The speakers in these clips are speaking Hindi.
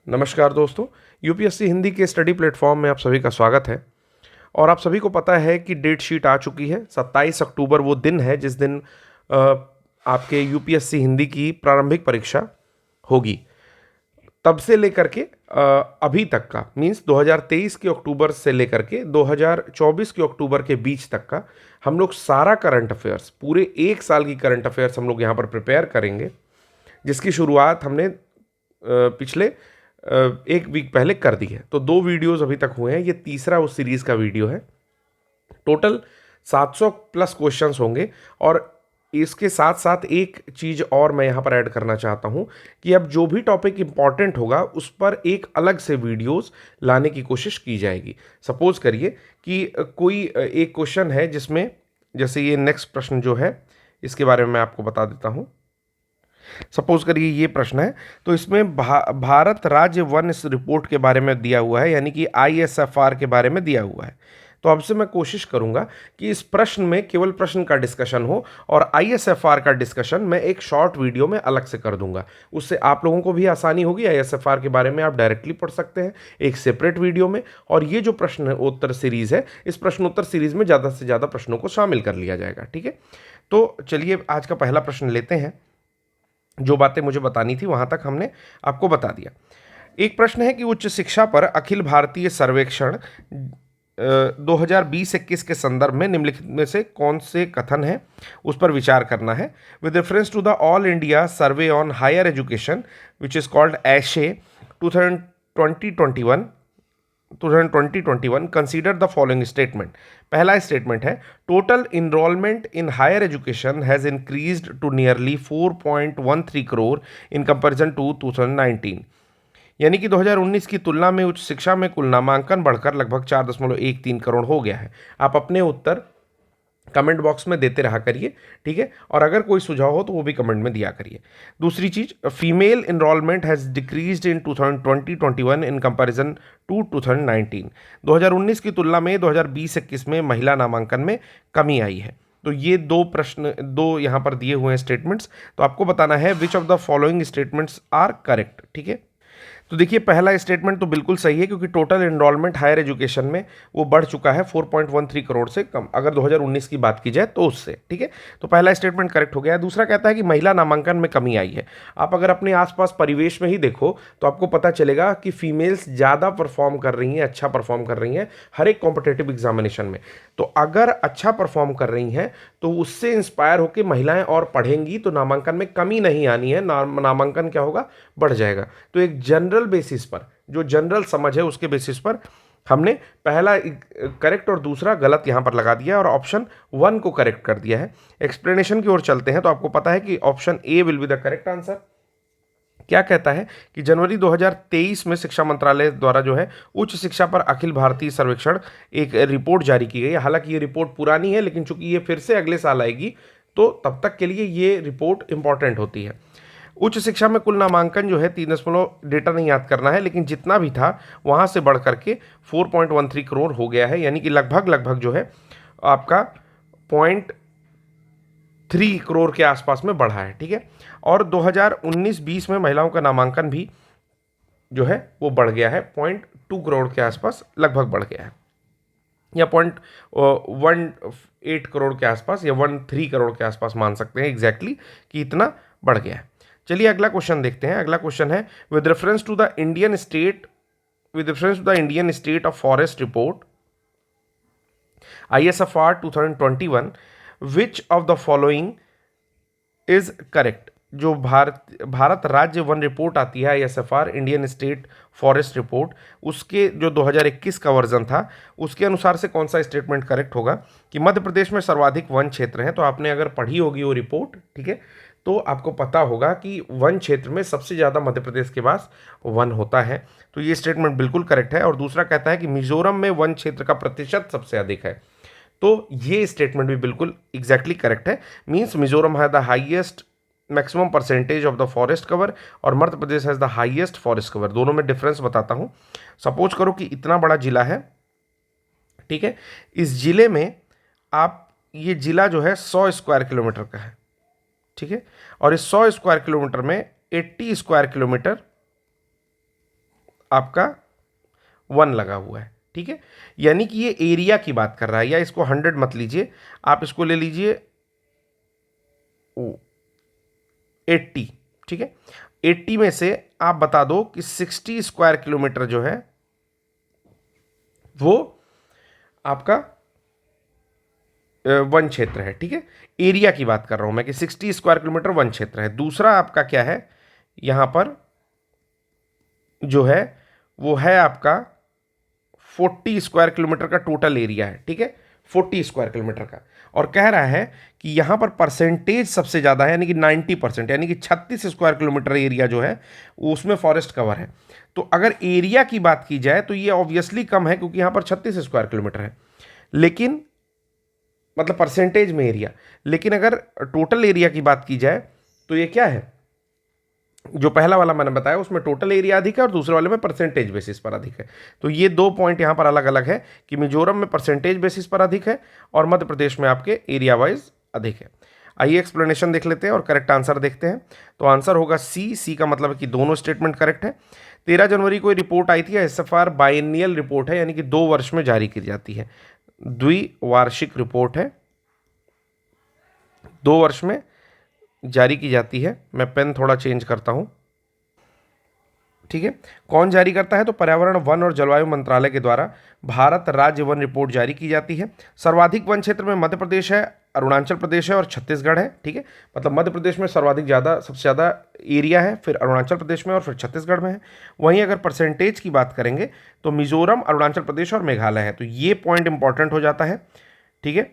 नमस्कार दोस्तों, यूपीएससी हिंदी के स्टडी प्लेटफॉर्म में आप सभी का स्वागत है। और आप सभी को पता है कि डेट शीट आ चुकी है। 27 अक्टूबर वो दिन है जिस दिन अ, आपके यूपीएससी हिंदी की प्रारंभिक परीक्षा होगी। तब से लेकर के अभी तक का मीन्स 2023 के अक्टूबर से लेकर के 2024 के अक्टूबर के बीच तक का हम लोग सारा करंट अफेयर्स, पूरे एक साल की करंट अफेयर्स हम लोग यहाँ पर प्रिपेयर करेंगे, जिसकी शुरुआत हमने पिछले एक वीक पहले कर दी है। तो 2 वीडियोस अभी तक हुए हैं, ये तीसरा उस सीरीज का वीडियो है। टोटल 700 प्लस क्वेश्चंस होंगे। और इसके साथ साथ एक चीज और मैं यहाँ पर ऐड करना चाहता हूँ कि अब जो भी टॉपिक इंपॉर्टेंट होगा उस पर एक अलग से वीडियोस लाने की कोशिश की जाएगी। सपोज करिए कि कोई एक क्वेश्चन है जिसमें, जैसे ये नेक्स्ट प्रश्न जो है इसके बारे में मैं आपको बता देता हूँ। सपोज करिए ये प्रश्न है, तो इसमें भारत राज्य वन इस रिपोर्ट के बारे में दिया हुआ है, यानी कि आईएसएफआर के बारे में दिया हुआ है। तो अब से मैं कोशिश करूंगा कि इस प्रश्न में केवल प्रश्न का डिस्कशन हो और आईएसएफआर का डिस्कशन मैं एक शॉर्ट वीडियो में अलग से कर दूंगा। उससे आप लोगों को भी आसानी होगी। आईएसएफआर के बारे में आप डायरेक्टली पढ़ सकते हैं एक सेपरेट वीडियो में। और ये जो प्रश्नोत्तर सीरीज है, इस प्रश्नोत्तर सीरीज में ज़्यादा से ज़्यादा प्रश्नों को शामिल कर लिया जाएगा। ठीक है, तो चलिए आज का पहला प्रश्न लेते हैं। जो बातें मुझे बतानी थी वहां तक हमने आपको बता दिया। एक प्रश्न है कि उच्च शिक्षा पर अखिल भारतीय सर्वेक्षण 2020-21 के संदर्भ में निम्नलिखित में से कौन से कथन है, उस पर विचार करना है। With reference to the all India survey on higher education which is called AISHE 2021 consider the following statement. पहला स्टेटमेंट है, total enrolment in higher education has increased to nearly 4.13 crore in comparison to 2019। यानी कि 2019 की तुलना में उच्च शिक्षा में कुल नामांकन बढ़कर लगभग 4.13 करोड़ हो गया है। आप अपने उत्तर कमेंट बॉक्स में देते रहा करिए, ठीक है। और अगर कोई सुझाव हो तो वो भी कमेंट में दिया करिए। दूसरी चीज, female enrolment has decreased in 2020-21 in comparison to 2019। 2019 की तुलना में 2020-21 में महिला नामांकन में कमी आई है। तो ये दो यहाँ पर दिए हुए हैं स्टेटमेंट्स। तो आपको बताना है which of the following statements are correct. ठीक है, तो देखिए पहला स्टेटमेंट तो बिल्कुल सही है, क्योंकि टोटल एनरोलमेंट हायर एजुकेशन में वो बढ़ चुका है 4.13 करोड़ से कम, अगर 2019 की बात की जाए तो उससे। ठीक है, तो पहला स्टेटमेंट करेक्ट हो गया है। दूसरा कहता है कि महिला नामांकन में कमी आई है। आप अगर अपने आसपास परिवेश में ही देखो तो आपको पता चलेगा कि फीमेल्स ज़्यादा परफॉर्म कर रही हैं, अच्छा परफॉर्म कर रही हैं हर एक कॉम्पिटेटिव एग्जामिनेशन में। तो अगर अच्छा परफॉर्म कर रही हैं तो उससे इंस्पायर होकर महिलाएं और पढ़ेंगी तो नामांकन में कमी नहीं आनी है, नामांकन क्या होगा, बढ़ जाएगा। तो एक जनरल बेसिस पर, जो जनरल समझ है उसके बेसिस पर हमने पहला करेक्ट और दूसरा गलत यहां पर लगा दिया और ऑप्शन 1 को करेक्ट कर दिया है। एक्सप्लेनेशन की ओर चलते हैं तो आपको पता है कि option A will be the correct answer. क्या कहता है कि जनवरी 2023 में शिक्षा मंत्रालय द्वारा जो है उच्च शिक्षा पर अखिल भारतीय सर्वेक्षण एक रिपोर्ट जारी की गई है। हालांकि ये रिपोर्ट पुरानी है, लेकिन चूंकि ये फिर से अगले साल आएगी तो तब तक के लिए ये रिपोर्ट इंपॉर्टेंट होती है। उच्च शिक्षा में कुल नामांकन जो है 3 डेटा नहीं याद करना है, लेकिन जितना भी था वहां से बढ़ करके 4.13 करोड़ हो गया है, यानी कि लगभग जो है आपका 0.3 करोड़ के आसपास में बढ़ा है। ठीक है, और 2019-20 में महिलाओं का नामांकन भी जो है वो बढ़ गया है, 0.2 करोड़ के आसपास लगभग बढ़ गया है, या 0.18 करोड़ के आसपास या 13 करोड़ के आसपास मान सकते हैं एग्जैक्टली कि इतना बढ़ गया है। चलिए अगला क्वेश्चन देखते हैं। अगला क्वेश्चन है, with reference to the Indian state of forest report ISFR 2021 which of the following is correct. जो भारत राज्य वन रिपोर्ट आती है ISFR Indian state forest report, उसके जो 2021 का वर्जन था उसके अनुसार से कौन सा स्टेटमेंट करेक्ट होगा कि मध्य प्रदेश में सर्वाधिक वन क्षेत्र हैं। तो आपने अगर पढ़ी होगी वो रिपोर्ट, ठीक है, तो आपको पता होगा कि वन क्षेत्र में सबसे ज़्यादा मध्य प्रदेश के पास वन होता है। तो ये स्टेटमेंट बिल्कुल करेक्ट है। और दूसरा कहता है कि मिजोरम में वन क्षेत्र का प्रतिशत सबसे अधिक है। तो ये स्टेटमेंट भी बिल्कुल एग्जैक्टली करेक्ट है। मीन्स मिजोरम है the highest maximum percentage of the forest cover और Madhya Pradesh has the highest forest cover. दोनों में डिफरेंस बताता हूँ। सपोज करो कि इतना बड़ा जिला है, ठीक है, इस जिले में आप, ये जिला जो है 100 स्क्वायर किलोमीटर का है, ठीक है, और इस 100 स्क्वायर किलोमीटर में 80 स्क्वायर किलोमीटर आपका 1 लगा हुआ है, ठीक है। यानी कि ये एरिया की बात कर रहा है, या इसको 100 मत लीजिए, आप इसको ले लीजिए 80, ठीक है। 80 में से आप बता दो कि 60 स्क्वायर किलोमीटर जो है वो आपका वन क्षेत्र है, ठीक है। एरिया की बात कर रहा हूं मैं कि 60 स्क्वायर किलोमीटर वन क्षेत्र है। दूसरा आपका क्या है, यहां पर जो है वो है आपका 40 स्क्वायर किलोमीटर का टोटल एरिया है, ठीक है, 40 स्क्वायर किलोमीटर का। और कह रहा है कि यहां पर परसेंटेज सबसे ज्यादा है, यानी कि 90%, यानी कि 36 स्क्वायर किलोमीटर एरिया जो है वो उसमें फॉरेस्ट कवर है। तो अगर एरिया की बात की जाए तो ये ऑब्वियसली कम है, क्योंकि यहां पर 36 स्क्वायर किलोमीटर है, लेकिन मतलब परसेंटेज में एरिया। लेकिन अगर टोटल एरिया की बात की जाए तो ये क्या है, जो पहला वाला मैंने बताया उसमें टोटल एरिया अधिक है और दूसरे वाले में परसेंटेज बेसिस पर अधिक है। तो ये 2 पॉइंट यहाँ पर अलग अलग है कि मिजोरम में परसेंटेज बेसिस पर अधिक है और मध्य प्रदेश में आपके एरिया वाइज अधिक है। आइए एक्सप्लेनेशन देख लेते हैं और करेक्ट आंसर देखते हैं। तो आंसर होगा सी। सी का मतलब है कि दोनों स्टेटमेंट करेक्ट है। 13 जनवरी को रिपोर्ट आई थी, एसएफआर बाइनियल रिपोर्ट है, यानी कि 2 वर्ष में जारी की जाती है, द्विवार्षिक रिपोर्ट है, 2 वर्ष में जारी की जाती है। मैं पेन थोड़ा चेंज करता हूं, ठीक है। कौन जारी करता है, तो पर्यावरण वन और जलवायु मंत्रालय के द्वारा भारत राज्य वन रिपोर्ट जारी की जाती है। सर्वाधिक वन क्षेत्र में मध्य प्रदेश है, अरुणाचल प्रदेश है और छत्तीसगढ़ है, ठीक है। मतलब मध्य प्रदेश में सर्वाधिक ज़्यादा सबसे ज़्यादा एरिया है, फिर अरुणाचल प्रदेश में और फिर छत्तीसगढ़ में है। वहीं अगर परसेंटेज की बात करेंगे तो मिजोरम, अरुणाचल प्रदेश और मेघालय है। तो ये पॉइंट इंपॉर्टेंट हो जाता है, ठीक है।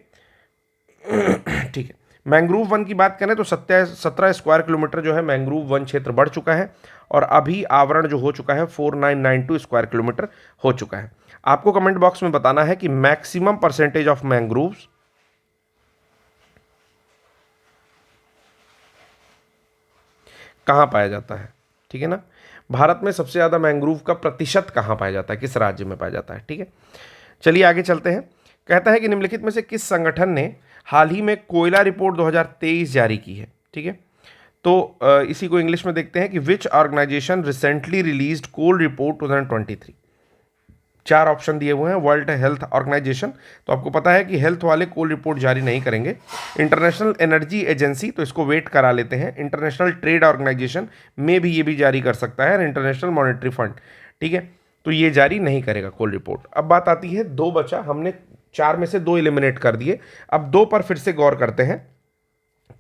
ठीक है। मैंग्रोव वन की बात करें तो 17 स्क्वायर किलोमीटर जो है मैंग्रोव वन क्षेत्र बढ़ चुका है और अभी आवरण जो हो चुका है 4992 स्क्वायर किलोमीटर हो चुका है। आपको कमेंट बॉक्स में बताना है कि मैक्सिमम परसेंटेज ऑफ मैंग्रोव्स कहां पाया जाता है, ठीक है ना। भारत में सबसे ज्यादा मैंग्रोव का प्रतिशत कहां पाया जाता है, किस राज्य में पाया जाता है, ठीक है। चलिए आगे चलते हैं। कहता है कि निम्नलिखित में से किस संगठन ने हाल ही में कोयला रिपोर्ट 2023 जारी की है, ठीक है। तो इसी को इंग्लिश में देखते हैं कि विच ऑर्गेनाइजेशन रिसेंटली रिलीज्ड कोल रिपोर्ट 2023। 4 ऑप्शन दिए हुए हैं। वर्ल्ड हेल्थ ऑर्गेनाइजेशन, तो आपको पता है कि हेल्थ वाले कोल रिपोर्ट जारी नहीं करेंगे। इंटरनेशनल एनर्जी एजेंसी, तो इसको वेट करा लेते हैं। इंटरनेशनल ट्रेड ऑर्गेनाइजेशन में भी ये भी जारी कर सकता है, और इंटरनेशनल मॉनेटरी फंड, ठीक है। तो ये जारी नहीं करेगा कोल रिपोर्ट। अब बात आती है 2 बचा, हमने 4 में से 2 एलिमिनेट कर दिए, अब 2 पर फिर से गौर करते हैं।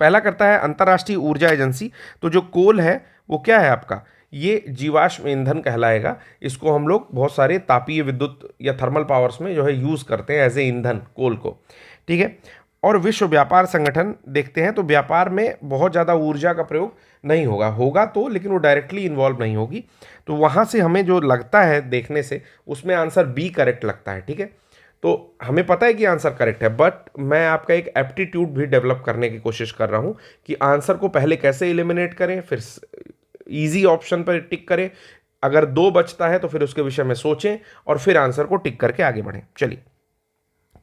पहला करता है अंतर्राष्ट्रीय ऊर्जा एजेंसी। तो जो कोल है वो क्या है आपका, ये जीवाश्म ईंधन कहलाएगा। इसको हम लोग बहुत सारे तापीय विद्युत या थर्मल पावर्स में जो है यूज़ करते हैं एज ए ईंधन, कोल को, ठीक है। और विश्व व्यापार संगठन देखते हैं तो व्यापार में बहुत ज़्यादा ऊर्जा का प्रयोग नहीं होगा, होगा तो लेकिन वो डायरेक्टली इन्वॉल्व नहीं होगी। तो वहाँ से हमें जो लगता है देखने से उसमें आंसर बी करेक्ट लगता है, ठीक है। तो हमें पता है कि आंसर करेक्ट है, बट मैं आपका एक एप्टीट्यूड भी डेवलप करने की कोशिश कर रहा हूं कि आंसर को पहले कैसे एलिमिनेट करें, फिर इजी ऑप्शन पर टिक करें। अगर 2 बचता है तो फिर उसके विषय में सोचें और फिर आंसर को टिक करके आगे बढ़ें। चलिए,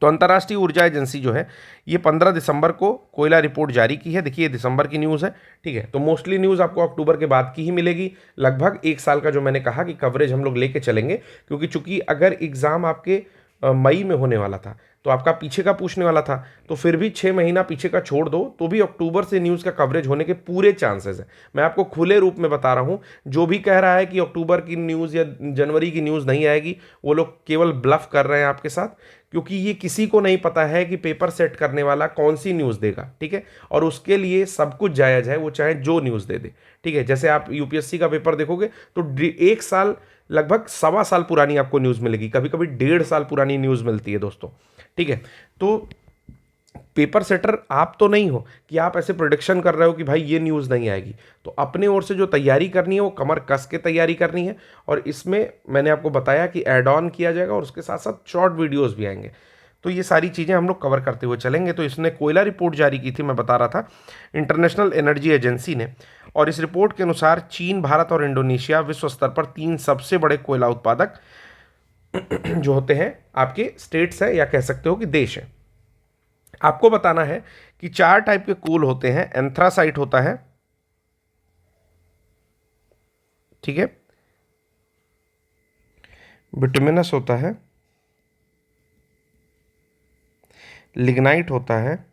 तो अंतर्राष्ट्रीय ऊर्जा एजेंसी जो है ये 15 दिसंबर को कोयला रिपोर्ट जारी की है। देखिए दिसंबर की न्यूज़ है, ठीक है। तो मोस्टली न्यूज़ आपको अक्टूबर के बाद की ही मिलेगी। लगभग 1 साल का जो मैंने कहा कि कवरेज हम लोग लेके चलेंगे, क्योंकि चूंकि अगर एग्ज़ाम आपके मई में होने वाला था तो आपका पीछे का पूछने वाला था, तो फिर भी 6 महीना पीछे का छोड़ दो तो भी अक्टूबर से न्यूज़ का कवरेज होने के पूरे चांसेस हैं। मैं आपको खुले रूप में बता रहा हूं, जो भी कह रहा है कि अक्टूबर की न्यूज़ या जनवरी की न्यूज़ नहीं आएगी, वो लोग केवल ब्लफ कर रहे हैं आपके साथ, क्योंकि ये किसी को नहीं पता है कि पेपर सेट करने वाला कौन सी न्यूज़ देगा, ठीक है। और उसके लिए सब कुछ जायज़ है, वो चाहे जो न्यूज़ दे दे, ठीक है। जैसे आप यूपीएससी का पेपर देखोगे तो 1 साल लगभग 1.25 साल पुरानी आपको न्यूज़ मिलेगी, कभी कभी 1.5 साल पुरानी न्यूज़ मिलती है दोस्तों, ठीक है। तो पेपर सेटर आप तो नहीं हो कि आप ऐसे प्रोडिक्शन कर रहे हो कि भाई ये न्यूज़ नहीं आएगी। तो अपने ओर से जो तैयारी करनी है वो कमर कस के तैयारी करनी है, और इसमें मैंने आपको बताया कि ऐड ऑन किया जाएगा और उसके साथ साथ शॉर्ट वीडियोज़ भी आएंगे। तो ये सारी चीज़ें हम लोग कवर करते हुए चलेंगे। तो इसने कोयला रिपोर्ट जारी की थी, मैं बता रहा था, इंटरनेशनल एनर्जी एजेंसी ने। और इस रिपोर्ट के अनुसार चीन, भारत और इंडोनेशिया विश्व स्तर पर 3 सबसे बड़े कोयला उत्पादक जो होते हैं आपके स्टेट्स है, या कह सकते हो कि देश है। आपको बताना है कि 4 टाइप के कोल होते हैं। एंथ्रासाइट होता है, ठीक है, बिटुमिनस होता है, लिग्नाइट होता है,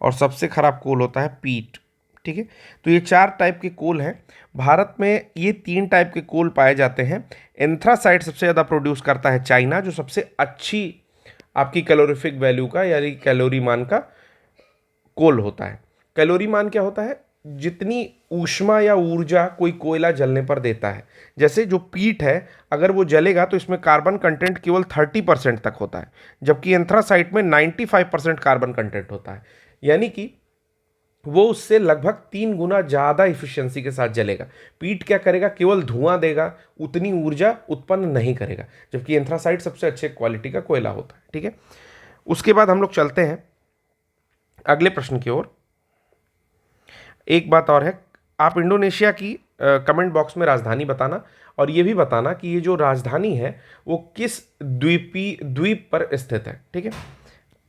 और सबसे खराब कोल होता है पीट। ठीक है, तो ये 4 टाइप के कोल हैं। भारत में ये 3 टाइप के कोल पाए जाते हैं। एंथ्रासाइट सबसे ज़्यादा प्रोड्यूस करता है चाइना, जो सबसे अच्छी आपकी कैलोरीफिक वैल्यू का यानी कैलोरी मान का कोल होता है। कैलोरी मान क्या होता है? जितनी ऊष्मा या ऊर्जा कोई कोयला जलने पर देता है। जैसे जो पीट है, अगर वो जलेगा तो इसमें कार्बन कंटेंट केवल 30% तक होता है, जबकि एंथ्रासाइट में 95% कार्बन कंटेंट होता है। यानी कि वो उससे लगभग 3 गुना ज़्यादा इफिशियंसी के साथ जलेगा। पीट क्या करेगा? केवल धुआं देगा, उतनी ऊर्जा उत्पन्न नहीं करेगा, जबकि एंथ्रासाइट सबसे अच्छे क्वालिटी का कोयला होता है। ठीक है, उसके बाद हम लोग चलते हैं अगले प्रश्न की ओर। एक बात और है, आप इंडोनेशिया की कमेंट बॉक्स में राजधानी बताना, और ये भी बताना कि ये जो राजधानी है वो किस द्वीप पर स्थित है। ठीक है,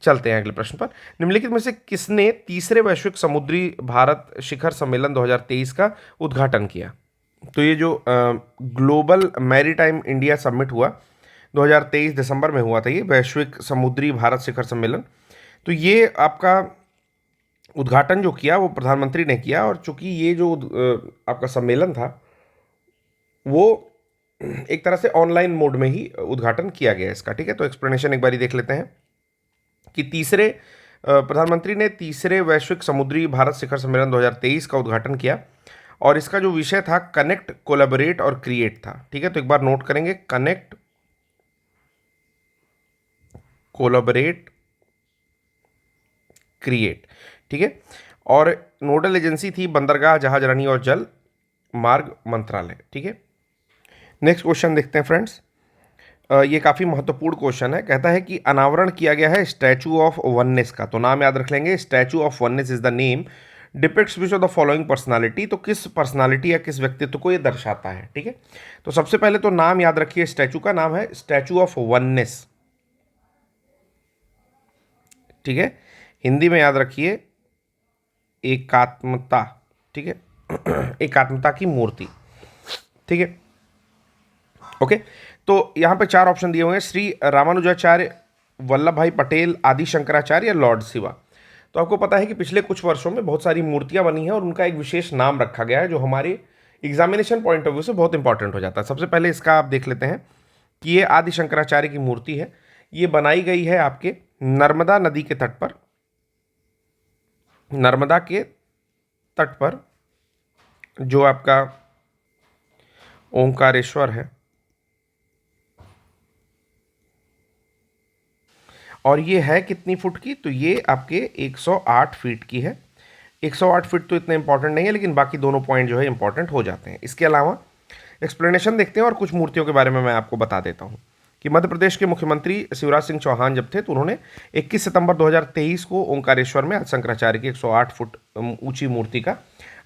चलते हैं अगले प्रश्न पर। निम्नलिखित में से किसने तीसरे वैश्विक समुद्री भारत शिखर सम्मेलन 2023 का उद्घाटन किया? तो ये जो ग्लोबल मैरीटाइम इंडिया समिट हुआ 2023 दिसंबर में हुआ था, ये वैश्विक समुद्री भारत शिखर सम्मेलन, तो ये आपका उद्घाटन जो किया वो प्रधानमंत्री ने किया। और चूंकि ये जो आपका सम्मेलन था वो एक तरह से ऑनलाइन मोड में ही उद्घाटन किया गया इसका। ठीक है, तो एक्सप्लेनेशन एक बारी देख लेते हैं कि प्रधानमंत्री ने तीसरे वैश्विक समुद्री भारत शिखर सम्मेलन 2023 का उद्घाटन किया, और इसका जो विषय था कनेक्ट, कोलैबोरेट और क्रिएट था। ठीक है, तो एक बार नोट करेंगे, कनेक्ट, कोलैबोरेट, क्रिएट। ठीक है, और नोडल एजेंसी थी बंदरगाह, जहाजरानी और जल मार्ग मंत्रालय। ठीक है, नेक्स्ट क्वेश्चन देखते हैं फ्रेंड्स। ये काफ़ी महत्वपूर्ण क्वेश्चन है। कहता है कि अनावरण किया गया है स्टैचू ऑफ वननेस का, तो नाम याद रख लेंगे, statue of oneness is the name depicts which of the following personality. तो किस पर्सनालिटी या किस व्यक्तित्व को ये दर्शाता है? ठीक है, तो सबसे पहले तो नाम याद रखिए, स्टैचू का नाम है स्टैचू ऑफ वननेस। ठीक है, हिंदी में याद रखिए एकात्मता। ठीक है, एकात्मता की मूर्ति। ठीक है, ओके, तो यहाँ पे 4 ऑप्शन दिए हुए हैं, श्री रामानुजाचार्य, वल्लभ भाई पटेल, आदि शंकराचार्य या लॉर्ड शिवा। तो आपको पता है कि पिछले कुछ वर्षों में बहुत सारी मूर्तियां बनी हैं और उनका एक विशेष नाम रखा गया है, जो हमारे एग्जामिनेशन पॉइंट ऑफ व्यू से बहुत इंपॉर्टेंट हो जाता है। सबसे पहले इसका आप देख लेते हैं कि ये आदि शंकराचार्य की मूर्ति है। ये बनाई गई है आपके नर्मदा नदी के तट पर, नर्मदा के तट पर जो आपका ओंकारेश्वर है, और ये है कितनी फुट की? तो ये आपके 108 फीट की है। 108 फीट तो इतना इंपॉर्टेंट नहीं है, लेकिन बाकी दोनों पॉइंट जो है इंपॉर्टेंट हो जाते हैं। इसके अलावा एक्सप्लेनेशन देखते हैं और कुछ मूर्तियों के बारे में मैं आपको बता देता हूँ कि मध्य प्रदेश के मुख्यमंत्री शिवराज सिंह चौहान जब थे तो उन्होंने 21 सितंबर 2023 को ओंकारेश्वर में शंकराचार्य की 108 फुट ऊंची मूर्ति का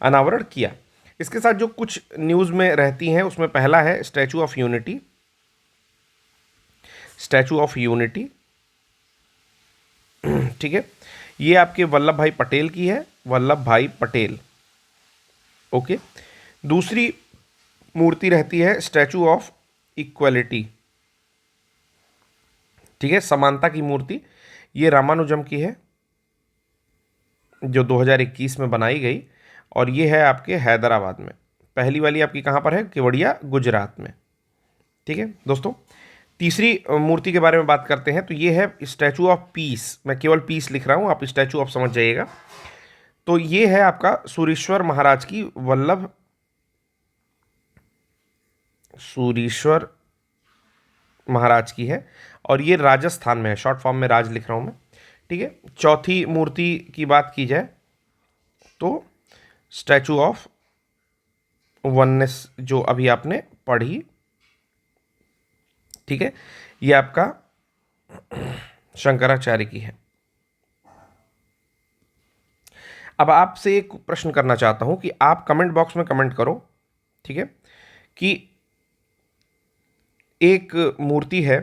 अनावरण किया। इसके साथ जो कुछ न्यूज़ में रहती हैं उसमें पहला है statue of unity. Statue of unity, ठीक है, ये आपके वल्लभ भाई पटेल की है, वल्लभ भाई पटेल। ओके, दूसरी मूर्ति रहती है स्टैचू ऑफ इक्वलिटी। ठीक है, समानता की मूर्ति, ये रामानुजम की है जो 2021 में बनाई गई, और ये है आपके हैदराबाद में। पहली वाली आपकी कहाँ पर है? केवड़िया, गुजरात में। ठीक है दोस्तों, तीसरी मूर्ति के बारे में बात करते हैं, तो ये है स्टैचू ऑफ पीस। मैं केवल पीस लिख रहा हूँ, आप स्टैचू ऑफ समझ जाइएगा। तो ये है आपका सूरीश्वर महाराज की, सूरीश्वर महाराज की है, और ये राजस्थान में है, शॉर्ट फॉर्म में राज लिख रहा हूँ मैं। ठीक है, चौथी मूर्ति की बात की जाए तो स्टैचू ऑफ वननेस जो अभी आपने पढ़ी, ठीक है, ये आपका शंकराचार्य की है। अब आपसे एक प्रश्न करना चाहता हूं कि आप कमेंट बॉक्स में कमेंट करो, ठीक है, कि एक मूर्ति है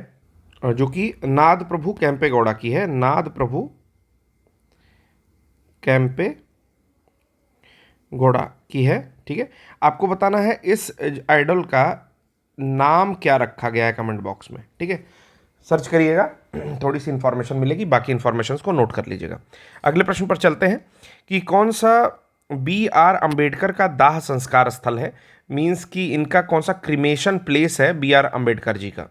जो कि नाद प्रभु कैंपे गौड़ा की है, नाद प्रभु कैंपे गौड़ा की है। ठीक है, आपको बताना है इस आइडल का नाम क्या रखा गया है कमेंट बॉक्स में, ठीक है, सर्च करिएगा, थोड़ी सी इंफॉर्मेशन मिलेगी, बाकी इंफॉर्मेशन को नोट कर लीजिएगा। अगले प्रश्न पर चलते हैं कि कौन सा बी आर अम्बेडकर का दाह संस्कार स्थल है, मीन्स कि इनका कौन सा क्रिमेशन प्लेस है बी आर अम्बेडकर जी का।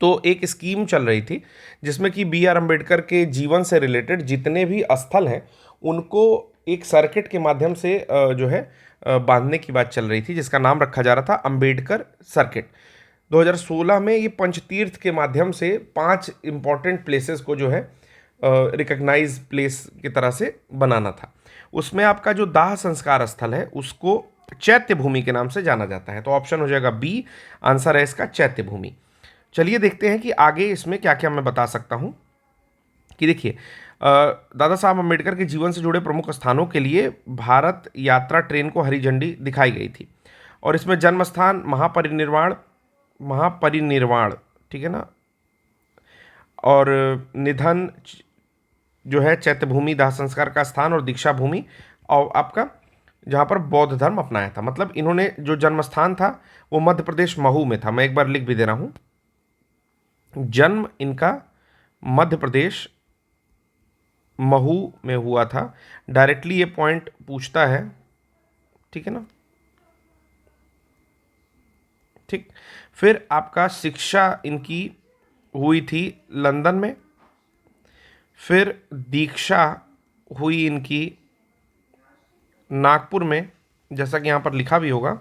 तो एक स्कीम चल रही थी जिसमें कि बी आर अम्बेडकर के जीवन से रिलेटेड जितने भी स्थल हैं उनको एक सर्किट के माध्यम से जो है बांधने की बात चल रही थी, जिसका नाम रखा जा रहा था अम्बेडकर सर्किट। 2016 में ये पंचतीर्थ के माध्यम से 5 इंपॉर्टेंट प्लेसेस को जो है रिकग्नाइज प्लेस की तरह से बनाना था। उसमें आपका जो दाह संस्कार स्थल है उसको चैत्य भूमि के नाम से जाना जाता है। तो ऑप्शन हो जाएगा बी, आंसर है इसका चैत्य भूमि। चलिए देखते हैं कि आगे इसमें क्या क्या मैं बता सकता हूं। कि देखिए दादा साहब अम्बेडकर के जीवन से जुड़े प्रमुख स्थानों के लिए भारत यात्रा ट्रेन को हरी झंडी दिखाई गई थी, और इसमें जन्म स्थान महापरिनिर्वाण, ठीक है ना, और निधन जो है चैत्य भूमि दाह संस्कार का स्थान, और दीक्षा भूमि और आपका जहाँ पर बौद्ध धर्म अपनाया था। मतलब इन्होंने जो जन्म स्थान था वो मध्य प्रदेश महू में था। मैं एक बार लिख भी दे रहा हूँ, जन्म इनका मध्य प्रदेश महू में हुआ था। डायरेक्टली ये पॉइंट पूछता है, ठीक है ना, ठीक। फिर आपका शिक्षा इनकी हुई थी लंदन में, फिर दीक्षा हुई इनकी नागपुर में, जैसा कि यहाँ पर लिखा भी होगा,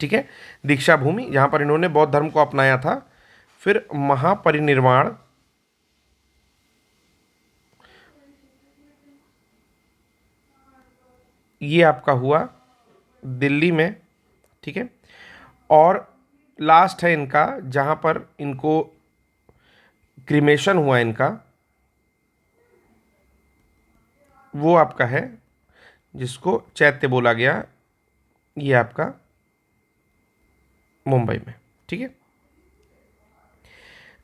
ठीक है, दीक्षा भूमि जहाँ पर इन्होंने बौद्ध धर्म को अपनाया था। फिर महापरिनिर्वाण ये आपका हुआ दिल्ली में, ठीक है, और लास्ट है इनका जहाँ पर इनको क्रिमेशन हुआ इनका, वो आपका है जिसको चैत्य बोला गया, ये आपका मुंबई में, ठीक है,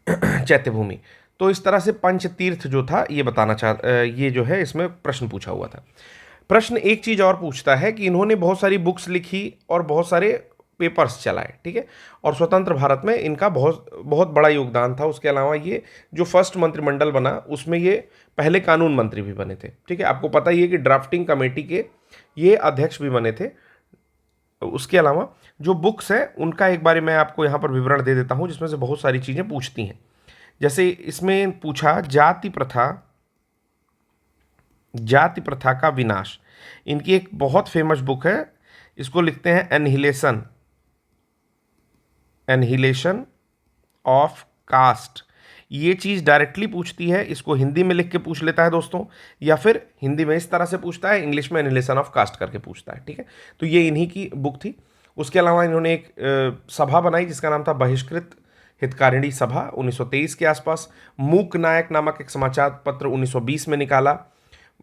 चैत्य भूमि। तो इस तरह से पंचतीर्थ जो था ये ये जो है इसमें प्रश्न पूछा हुआ था। प्रश्न एक चीज और पूछता है कि इन्होंने बहुत सारी बुक्स लिखी और बहुत सारे पेपर्स चलाए, ठीक है, और स्वतंत्र भारत में इनका बहुत बहुत बड़ा योगदान था। उसके अलावा ये जो फर्स्ट मंत्रिमंडल बना उसमें ये पहले कानून मंत्री भी बने थे, ठीक है, आपको पता ही है कि ड्राफ्टिंग कमेटी के ये अध्यक्ष भी बने थे। उसके अलावा जो बुक्स हैं उनका एक बार मैं आपको यहाँ पर विवरण दे देता हूँ, जिसमें से बहुत सारी चीज़ें पूछती हैं। जैसे इसमें पूछा जाति प्रथा का विनाश, इनकी एक बहुत फेमस बुक है, इसको लिखते हैं एनहिलेशन ऑफ कास्ट। ये चीज़ डायरेक्टली पूछती है, इसको हिंदी में लिख के पूछ लेता है दोस्तों, या फिर हिंदी में इस तरह से पूछता है, इंग्लिश में एनहिलेशन ऑफ कास्ट करके पूछता है, ठीक है। तो ये इन्हीं की बुक थी। उसके अलावा इन्होंने एक सभा बनाई जिसका नाम था बहिष्कृत हितकारिणी सभा 1923 के आसपास। मूक नायक नामक एक समाचार पत्र 1920 में निकाला।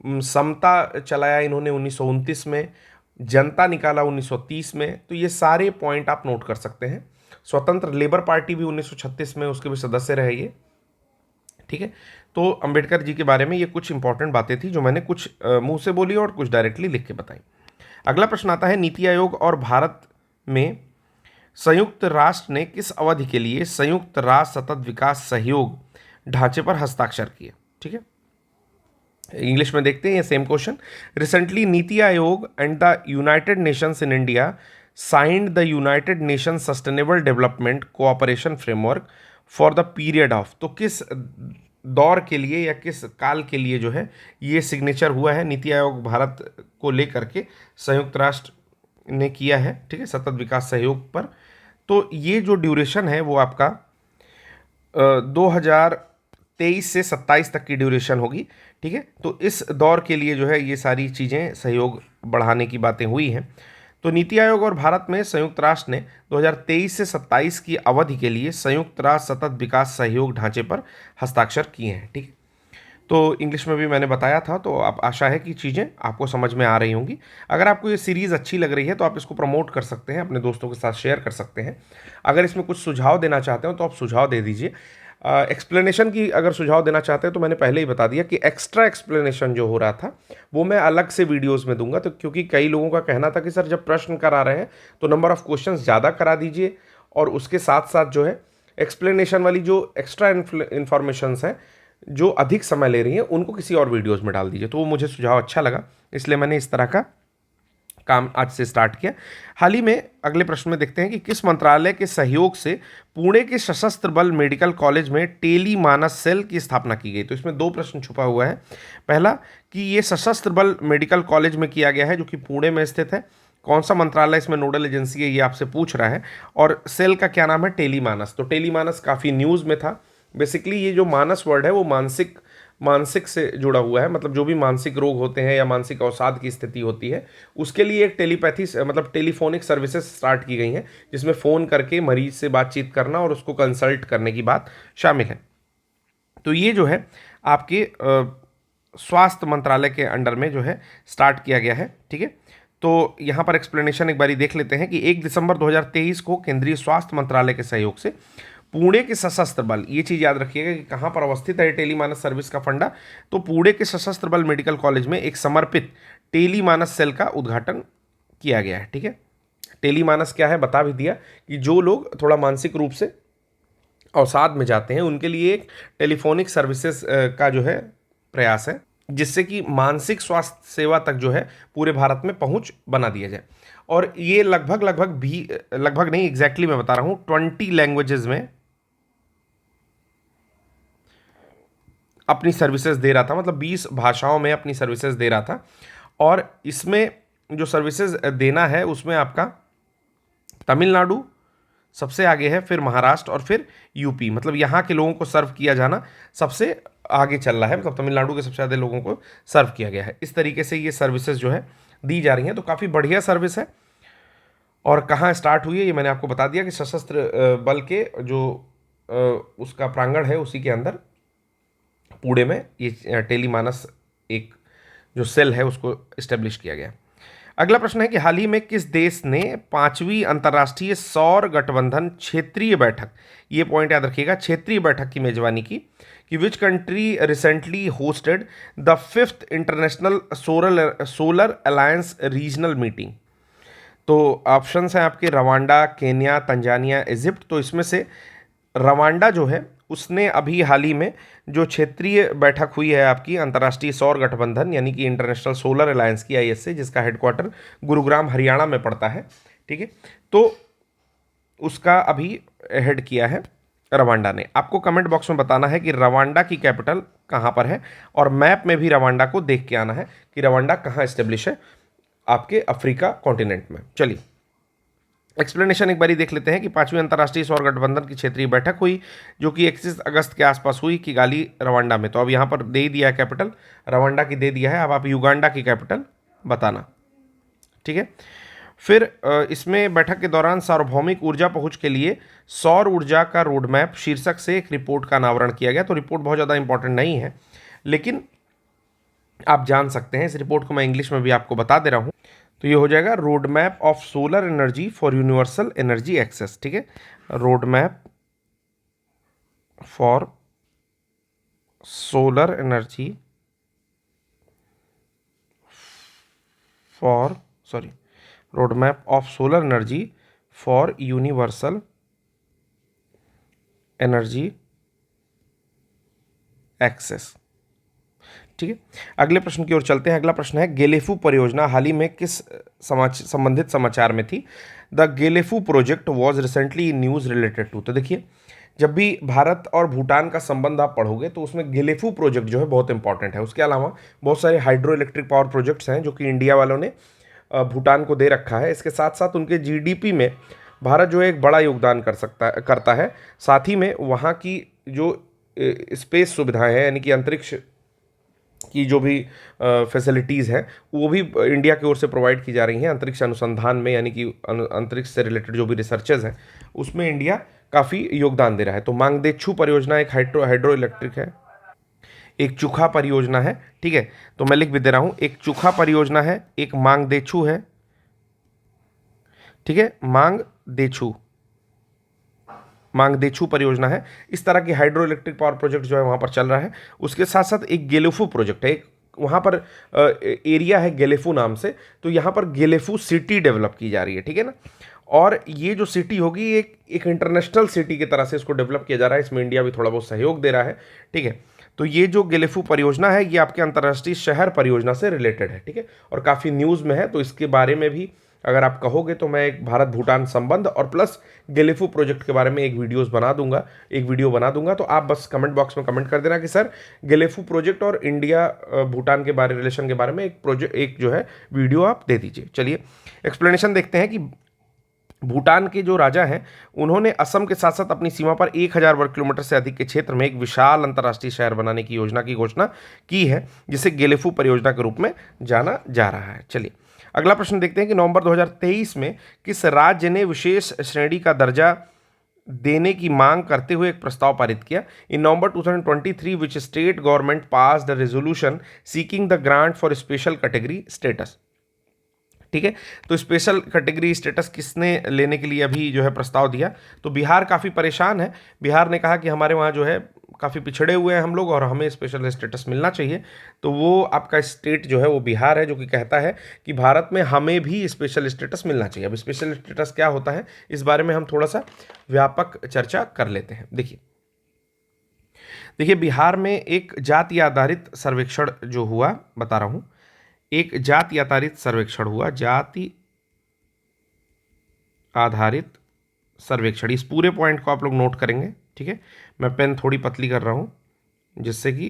समता चलाया इन्होंने 1929 में। जनता निकाला 1930 में। तो ये सारे पॉइंट आप नोट कर सकते हैं। स्वतंत्र लेबर पार्टी भी 1936 में उसके भी सदस्य रहे ये, ठीक है। तो अंबेडकर जी के बारे में ये कुछ इंपॉर्टेंट बातें थी जो मैंने कुछ मुंह से बोली और कुछ डायरेक्टली लिख के बताई। अगला प्रश्न आता है, नीति आयोग और भारत में संयुक्त राष्ट्र ने किस अवधि के लिए संयुक्त राष्ट्र सतत विकास सहयोग ढांचे पर हस्ताक्षर किए, ठीक है। इंग्लिश में देखते हैं ये same question. Recently NITI Aayog and the United Nations in India signed the United nation sustainable development cooperation framework for the period of. तो किस दौर के लिए या किस काल के लिए जो है ये सिग्नेचर हुआ है नीति आयोग भारत को लेकर के संयुक्त राष्ट्र ने किया है, ठीक है, सतत विकास सहयोग पर। तो ये जो ड्यूरेशन है वो आपका 2023 से 27 तक की ड्यूरेशन होगी, ठीक है। तो इस दौर के लिए जो है ये सारी चीज़ें सहयोग बढ़ाने की बातें हुई हैं। तो नीति आयोग और भारत में संयुक्त राष्ट्र ने 2023 से 27 की अवधि के लिए संयुक्त राष्ट्र सतत विकास सहयोग ढांचे पर हस्ताक्षर किए हैं, ठीक है। तो इंग्लिश में भी मैंने बताया था, तो आप आशा है कि चीज़ें आपको समझ में आ रही होंगी। अगर आपको ये सीरीज़ अच्छी लग रही है तो आप इसको प्रमोट कर सकते हैं, अपने दोस्तों के साथ शेयर कर सकते हैं। अगर इसमें कुछ सुझाव देना चाहते हो तो आप सुझाव दे दीजिए। एक्सप्लेनेशन की अगर सुझाव देना चाहते हैं तो मैंने पहले ही बता दिया कि एक्स्ट्रा एक्सप्लेनेशन जो हो रहा था वो मैं अलग से वीडियोस में दूंगा, तो क्योंकि कई लोगों का कहना था कि सर जब प्रश्न करा रहे हैं तो नंबर ऑफ क्वेश्चंस ज़्यादा करा दीजिए और उसके साथ साथ जो है एक्सप्लेनेशन वाली जो एक्स्ट्रा इन्फॉर्मेशंस हैं जो अधिक समय ले रही हैं उनको किसी और वीडियोज़ में डाल दीजिए। तो वो मुझे सुझाव अच्छा लगा, इसलिए मैंने इस तरह का काम आज से स्टार्ट किया। हाल ही में अगले प्रश्न में देखते हैं कि किस मंत्रालय के सहयोग से पुणे के सशस्त्र बल मेडिकल कॉलेज में टेली मानस सेल की स्थापना की गई। तो इसमें दो प्रश्न छुपा हुआ है। पहला कि ये सशस्त्र बल मेडिकल कॉलेज में किया गया है जो कि पुणे में स्थित है। कौन सा मंत्रालय इसमें नोडल एजेंसी है ये आपसे पूछ रहा है। और सेल का क्या नाम है? टेली मानस। तो टेली मानस काफ़ी न्यूज़ में था। बेसिकली ये जो मानस वर्ड है वो मानसिक से जुड़ा हुआ है, मतलब जो भी मानसिक रोग होते हैं या मानसिक अवसाद की स्थिति होती है उसके लिए एक टेलीपैथी मतलब टेलीफोनिक सर्विसेज स्टार्ट की गई हैं जिसमें फ़ोन करके मरीज से बातचीत करना और उसको कंसल्ट करने की बात शामिल है। तो ये जो है आपके स्वास्थ्य मंत्रालय के अंडर में जो है स्टार्ट किया गया है। ठीक है, तो यहाँ पर एक्सप्लेनेशन एक बारी देख लेते हैं कि 1 दिसंबर 2023 को केंद्रीय स्वास्थ्य मंत्रालय के सहयोग से पुणे के सशस्त्र बल, ये चीज़ याद रखिएगा कि कहाँ पर अवस्थित है टेलीमानस सर्विस का फंडा, तो पुणे के सशस्त्र बल मेडिकल कॉलेज में एक समर्पित टेलीमानस सेल का उद्घाटन किया गया है। ठीक है, टेलीमानस क्या है बता भी दिया कि जो लोग थोड़ा मानसिक रूप से अवसाद में जाते हैं उनके लिए एक टेलीफोनिक सर्विसेज का जो है प्रयास है जिससे कि मानसिक स्वास्थ्य सेवा तक जो है पूरे भारत में पहुंच बना दिया जाए। और ये लगभग नहीं, एग्जैक्टली मैं बता रहा हूं 20 लैंग्वेजेस में अपनी सर्विसेज दे रहा था, मतलब 20 भाषाओं में अपनी सर्विसेज दे रहा था। और इसमें जो सर्विसेज देना है उसमें आपका तमिलनाडु सबसे आगे है, फिर महाराष्ट्र और फिर यूपी, मतलब यहाँ के लोगों को सर्व किया जाना सबसे आगे चल रहा है, मतलब तमिलनाडु के सबसे ज़्यादा लोगों को सर्व किया गया है। इस तरीके से ये सर्विसेज जो है दी जा रही हैं, तो काफ़ी बढ़िया सर्विस है। और कहाँ स्टार्ट हुई है ये मैंने आपको बता दिया कि सशस्त्र बल के जो उसका प्रांगण है उसी के अंदर पुणे में ये टेलीमानस एक जो सेल है उसको इस्टेब्लिश किया गया। अगला प्रश्न है कि हाल ही में किस देश ने 5वीं अंतर्राष्ट्रीय सौर गठबंधन क्षेत्रीय बैठक, ये पॉइंट याद रखिएगा, क्षेत्रीय बैठक की मेजबानी की कि which country recently hosted the 5th international solar alliance regional meeting. तो ऑप्शंस हैं आपके रवांडा, केन्या, तंजानिया, इजिप्ट। तो इसमें से रवांडा जो है उसने अभी हाल ही में जो क्षेत्रीय बैठक हुई है आपकी अंतर्राष्ट्रीय सौर गठबंधन यानी कि इंटरनेशनल सोलर अलायंस की ISA, जिसका हेडक्वार्टर गुरुग्राम हरियाणा में पड़ता है। ठीक है, तो उसका अभी हेड किया है रवांडा ने। आपको कमेंट बॉक्स में बताना है कि रवांडा की कैपिटल कहाँ पर है और मैप में भी रवांडा को देख के आना है कि रवांडा कहाँ इस्टेब्लिश है आपके अफ्रीका कॉन्टिनेंट में। चलिए एक्सप्लेनेशन एक बारी देख लेते हैं कि 5वीं अंतर्राष्ट्रीय सौर गठबंधन की क्षेत्रीय बैठक हुई जो कि 31 अगस्त के आसपास हुई किगाली रवांडा में। तो अब यहाँ पर दे दिया है कैपिटल रवांडा की दे दिया है, अब आप युगांडा की कैपिटल बताना। ठीक है, फिर इसमें बैठक के दौरान सार्वभौमिक ऊर्जा पहुंच के लिए सौर ऊर्जा का रोडमैप शीर्षक से एक रिपोर्ट का अनावरण किया गया। तो रिपोर्ट बहुत ज़्यादा इंपॉर्टेंट नहीं है लेकिन आप जान सकते हैं, इस रिपोर्ट को मैं इंग्लिश में भी आपको बता दे रहा हूँ। तो ये हो जाएगा road map of solar energy for universal energy access. ठीक है, road map for solar energy road map of solar energy for universal energy access. ठीक है, अगले प्रश्न की ओर चलते हैं। अगला प्रश्न है गेलेफू परियोजना हाल ही में किस संबंधित समाचार में थी? The Gelephu project was recently news related to. तो देखिए जब भी भारत और भूटान का संबंध आप पढ़ोगे तो उसमें गेलेफू प्रोजेक्ट जो है बहुत इंपॉर्टेंट है। उसके अलावा बहुत सारे हाइड्रो इलेक्ट्रिक पावर प्रोजेक्ट्स हैं जो कि इंडिया वालों ने भूटान को दे रखा है। इसके साथ साथ उनके GDP में भारत जो है एक बड़ा योगदान करता है। साथ ही में वहाँ की जो स्पेस सुविधाएं हैं यानी कि अंतरिक्ष की जो भी फैसिलिटीज़ हैं वो भी इंडिया की ओर से प्रोवाइड की जा रही हैं अंतरिक्ष अनुसंधान में, यानी कि अंतरिक्ष से रिलेटेड जो भी रिसर्चेज हैं उसमें इंडिया काफ़ी योगदान दे रहा है। तो मांगदेछू परियोजना एक हाइड्रो इलेक्ट्रिक है, एक चुखा परियोजना है। ठीक है, तो मैं लिख भी दे रहा हूँ, एक चुखा परियोजना है, एक मांगदेछू है। ठीक है, मांगदेछू मांगदेछू परियोजना है। इस तरह की हाइड्रो इलेक्ट्रिक पावर प्रोजेक्ट जो है वहाँ पर चल रहा है। उसके साथ साथ एक गेलेफू प्रोजेक्ट है, एक वहाँ पर एरिया है गेलेफू नाम से, तो यहाँ पर गेलेफू सिटी डेवलप की जा रही है, ठीक है ना। और ये जो सिटी होगी एक एक इंटरनेशनल सिटी की तरह से इसको डेवलप किया जा रहा है, इसमें इंडिया भी थोड़ा बहुत सहयोग दे रहा है, ठीक है। तो ये जो गेलेफू परियोजना है ये आपके अंतर्राष्ट्रीय शहर परियोजना से रिलेटेड है, ठीक है, और काफ़ी न्यूज़ में है, तो इसके बारे में भी अगर आप कहोगे तो मैं एक भारत भूटान संबंध और प्लस गेलेफू प्रोजेक्ट के बारे में एक वीडियो बना दूंगा। तो आप बस कमेंट बॉक्स में कमेंट कर देना कि सर गेलेफू प्रोजेक्ट और इंडिया भूटान के बारे रिलेशन के बारे में एक जो है वीडियो आप दे दीजिए। चलिए एक्सप्लेनेशन देखते हैं कि भूटान के जो राजा हैं उन्होंने असम के साथ साथ अपनी सीमा पर 1000 वर्ग किलोमीटर से अधिक के क्षेत्र में एक विशाल अंतर्राष्ट्रीय शहर बनाने की योजना की घोषणा की है, जिसे गेलेफू परियोजना के रूप में जाना जा रहा है। चलिए अगला प्रश्न देखते हैं कि नवंबर 2023 में किस राज्य ने विशेष श्रेणी का दर्जा देने की मांग करते हुए एक प्रस्ताव पारित किया। इन नवंबर 2023 which state government pass the resolution seeking the grant for special category status, ठीक है। तो स्पेशल कैटेगरी स्टेटस किसने लेने के लिए अभी जो है प्रस्ताव दिया, तो बिहार काफ़ी परेशान है। बिहार ने कहा कि हमारे वहाँ जो है काफ़ी पिछड़े हुए हैं हम लोग और हमें स्पेशल स्टेटस मिलना चाहिए। तो वो आपका स्टेट जो है वो बिहार है, जो कि कहता है कि भारत में हमें भी स्पेशल स्टेटस मिलना चाहिए। अब स्पेशल स्टेटस क्या होता है इस बारे में हम थोड़ा सा व्यापक चर्चा कर लेते हैं। देखिए बिहार में एक जाति आधारित सर्वेक्षण जो हुआ, बता रहा हूँ, एक जाति आधारित सर्वेक्षण हुआ, जाति आधारित सर्वेक्षण। इस पूरे पॉइंट को आप लोग नोट करेंगे, ठीक है। मैं पेन थोड़ी पतली कर रहा हूँ जिससे कि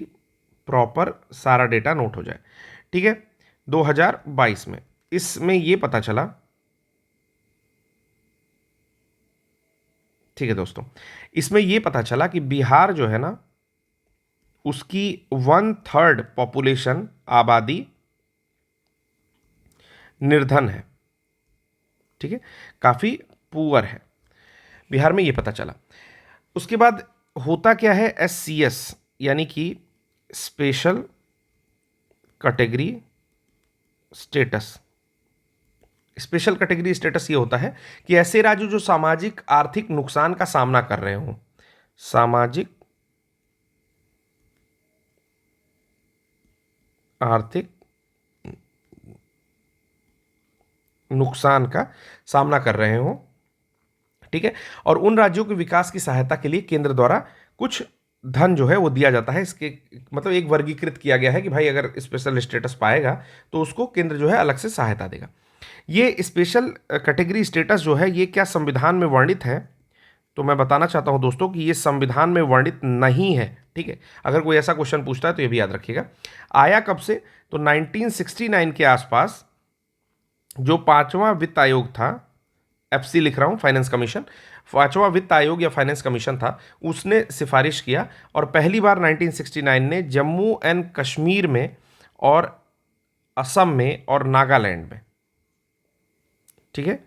प्रॉपर सारा डेटा नोट हो जाए, ठीक है। 2022 में इसमें ये पता चला, ठीक है दोस्तों, इसमें ये पता चला कि बिहार जो है ना उसकी 1/3 पॉपुलेशन आबादी निर्धन है, ठीक है, काफ़ी पुअर है बिहार में, ये पता चला। उसके बाद होता क्या है, SCS यानी कि special category status. Special category status ये होता है कि ऐसे राज्य जो सामाजिक आर्थिक नुकसान का सामना कर रहे हों, सामाजिक आर्थिक नुकसान का सामना कर रहे हों, ठीक है, और उन राज्यों के विकास की सहायता के लिए केंद्र द्वारा कुछ धन जो है वो दिया जाता है। इसके मतलब एक वर्गीकृत किया गया है कि भाई अगर स्पेशल स्टेटस पाएगा तो उसको केंद्र जो है अलग से सहायता देगा। ये स्पेशल कैटेगरी स्टेटस जो है ये क्या संविधान में वर्णित है, तो मैं बताना चाहता हूं दोस्तों कि ये संविधान में वर्णित नहीं है, ठीक है। अगर कोई ऐसा क्वेश्चन पूछता है तो ये भी याद रखिएगा। आया कब से, तो 1969 के आसपास जो 5वां वित्त आयोग था, FC लिख रहा हूँ, फाइनेंस कमीशन, 5वां वित्त आयोग या फाइनेंस कमीशन था, उसने सिफारिश किया और पहली बार 1969 ने जम्मू एंड कश्मीर में और असम में और नागालैंड में, ठीक है,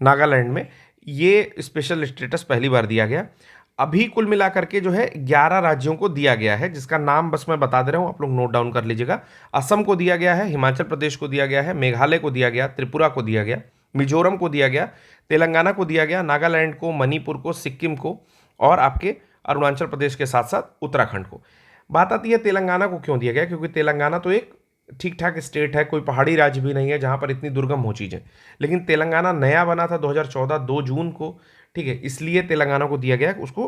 नागालैंड में ये स्पेशल स्टेटस पहली बार दिया गया। अभी कुल मिलाकर के जो है 11 राज्यों को दिया गया है, जिसका नाम बस मैं बता दे रहा हूँ, आप लोग नोट डाउन कर लीजिएगा। असम को दिया गया है, हिमाचल प्रदेश को दिया गया है, मेघालय को दिया गया, त्रिपुरा को दिया गया, मिजोरम को दिया गया, तेलंगाना को दिया गया, नागालैंड को, मणिपुर को, सिक्किम को और आपके अरुणाचल प्रदेश के साथ साथ उत्तराखंड को। बात आती है तेलंगाना को क्यों दिया गया, क्योंकि तेलंगाना तो एक ठीक ठाक स्टेट है, कोई पहाड़ी राज्य भी नहीं है जहाँ पर इतनी दुर्गम हो चीज़ें, लेकिन तेलंगाना नया बना था 2014 2 जून को, ठीक है, इसलिए तेलंगाना को दिया गया, उसको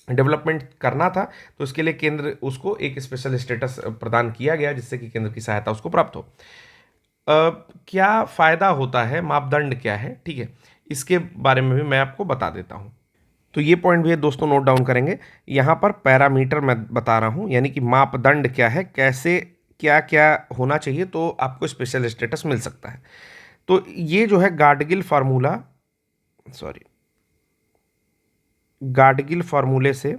डेवलपमेंट करना था, तो इसके लिए केंद्र उसको एक स्पेशल स्टेटस प्रदान किया गया जिससे कि केंद्र की सहायता उसको प्राप्त हो। क्या फ़ायदा होता है, मापदंड क्या है, ठीक है, इसके बारे में भी मैं आपको बता देता हूँ। तो ये पॉइंट भी दोस्तों नोट डाउन करेंगे। यहाँ पर पैरामीटर मैं बता रहा हूँ, यानी कि मापदंड क्या है, कैसे क्या क्या होना चाहिए तो आपको स्पेशल स्टेटस मिल सकता है। तो ये जो है गाडगिल फार्मूले से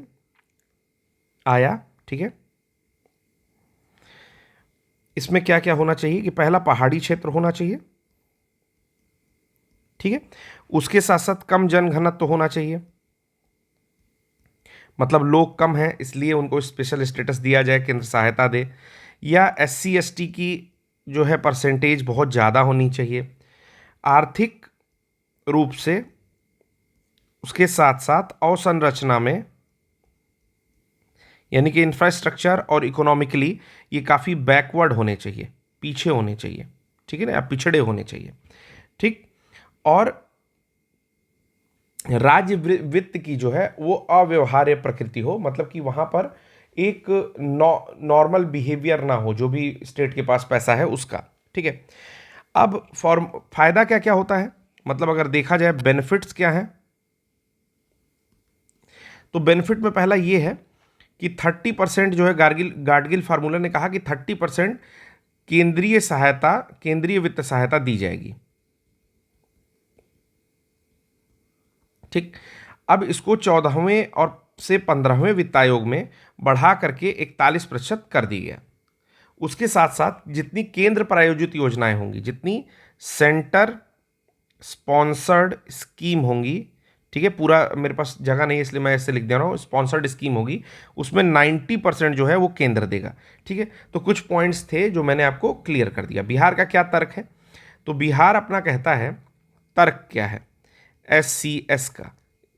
आया, ठीक है। इसमें क्या क्या होना चाहिए कि पहला पहाड़ी क्षेत्र होना चाहिए, ठीक है, उसके साथ साथ कम जनघनत्व होना चाहिए, मतलब लोग कम हैं इसलिए उनको स्पेशल स्टेटस दिया जाए, केंद्र सहायता दे, या SC ST की जो है परसेंटेज बहुत ज़्यादा होनी चाहिए, आर्थिक रूप से उसके साथ साथ अवसंरचना में, यानी कि इंफ्रास्ट्रक्चर और इकोनॉमिकली ये काफ़ी बैकवर्ड होने चाहिए, पीछे होने चाहिए, ठीक है ना, या पिछड़े होने चाहिए, ठीक। और राज्य वित्त की जो है वो अव्यवहार्य प्रकृति हो, मतलब कि वहाँ पर एक नॉर्मल बिहेवियर ना हो जो भी स्टेट के पास पैसा है उसका, ठीक है। अब फॉर्म फायदा क्या क्या होता है, मतलब अगर देखा जाए बेनिफिट्स क्या हैं, तो बेनिफिट में पहला ये है कि 30% जो है गाडगिल फार्मूला ने कहा कि 30% केंद्रीय वित्त सहायता दी जाएगी, ठीक। अब इसको 14वें और से 15वें वित्त आयोग में बढ़ा करके 41% कर दी गया। उसके साथ साथ जितनी केंद्र प्रायोजित योजनाएं होंगी, जितनी सेंटर स्पॉन्सर्ड स्कीम होंगी, ठीक है, पूरा मेरे पास जगह नहीं है इसलिए मैं ऐसे लिख दे रहा हूँ, स्पॉन्सर्ड स्कीम होगी, उसमें 90% जो है वो केंद्र देगा, ठीक है। तो कुछ पॉइंट्स थे जो मैंने आपको क्लियर कर दिया। बिहार का क्या तर्क है, तो बिहार अपना कहता है, तर्क क्या है, SCS का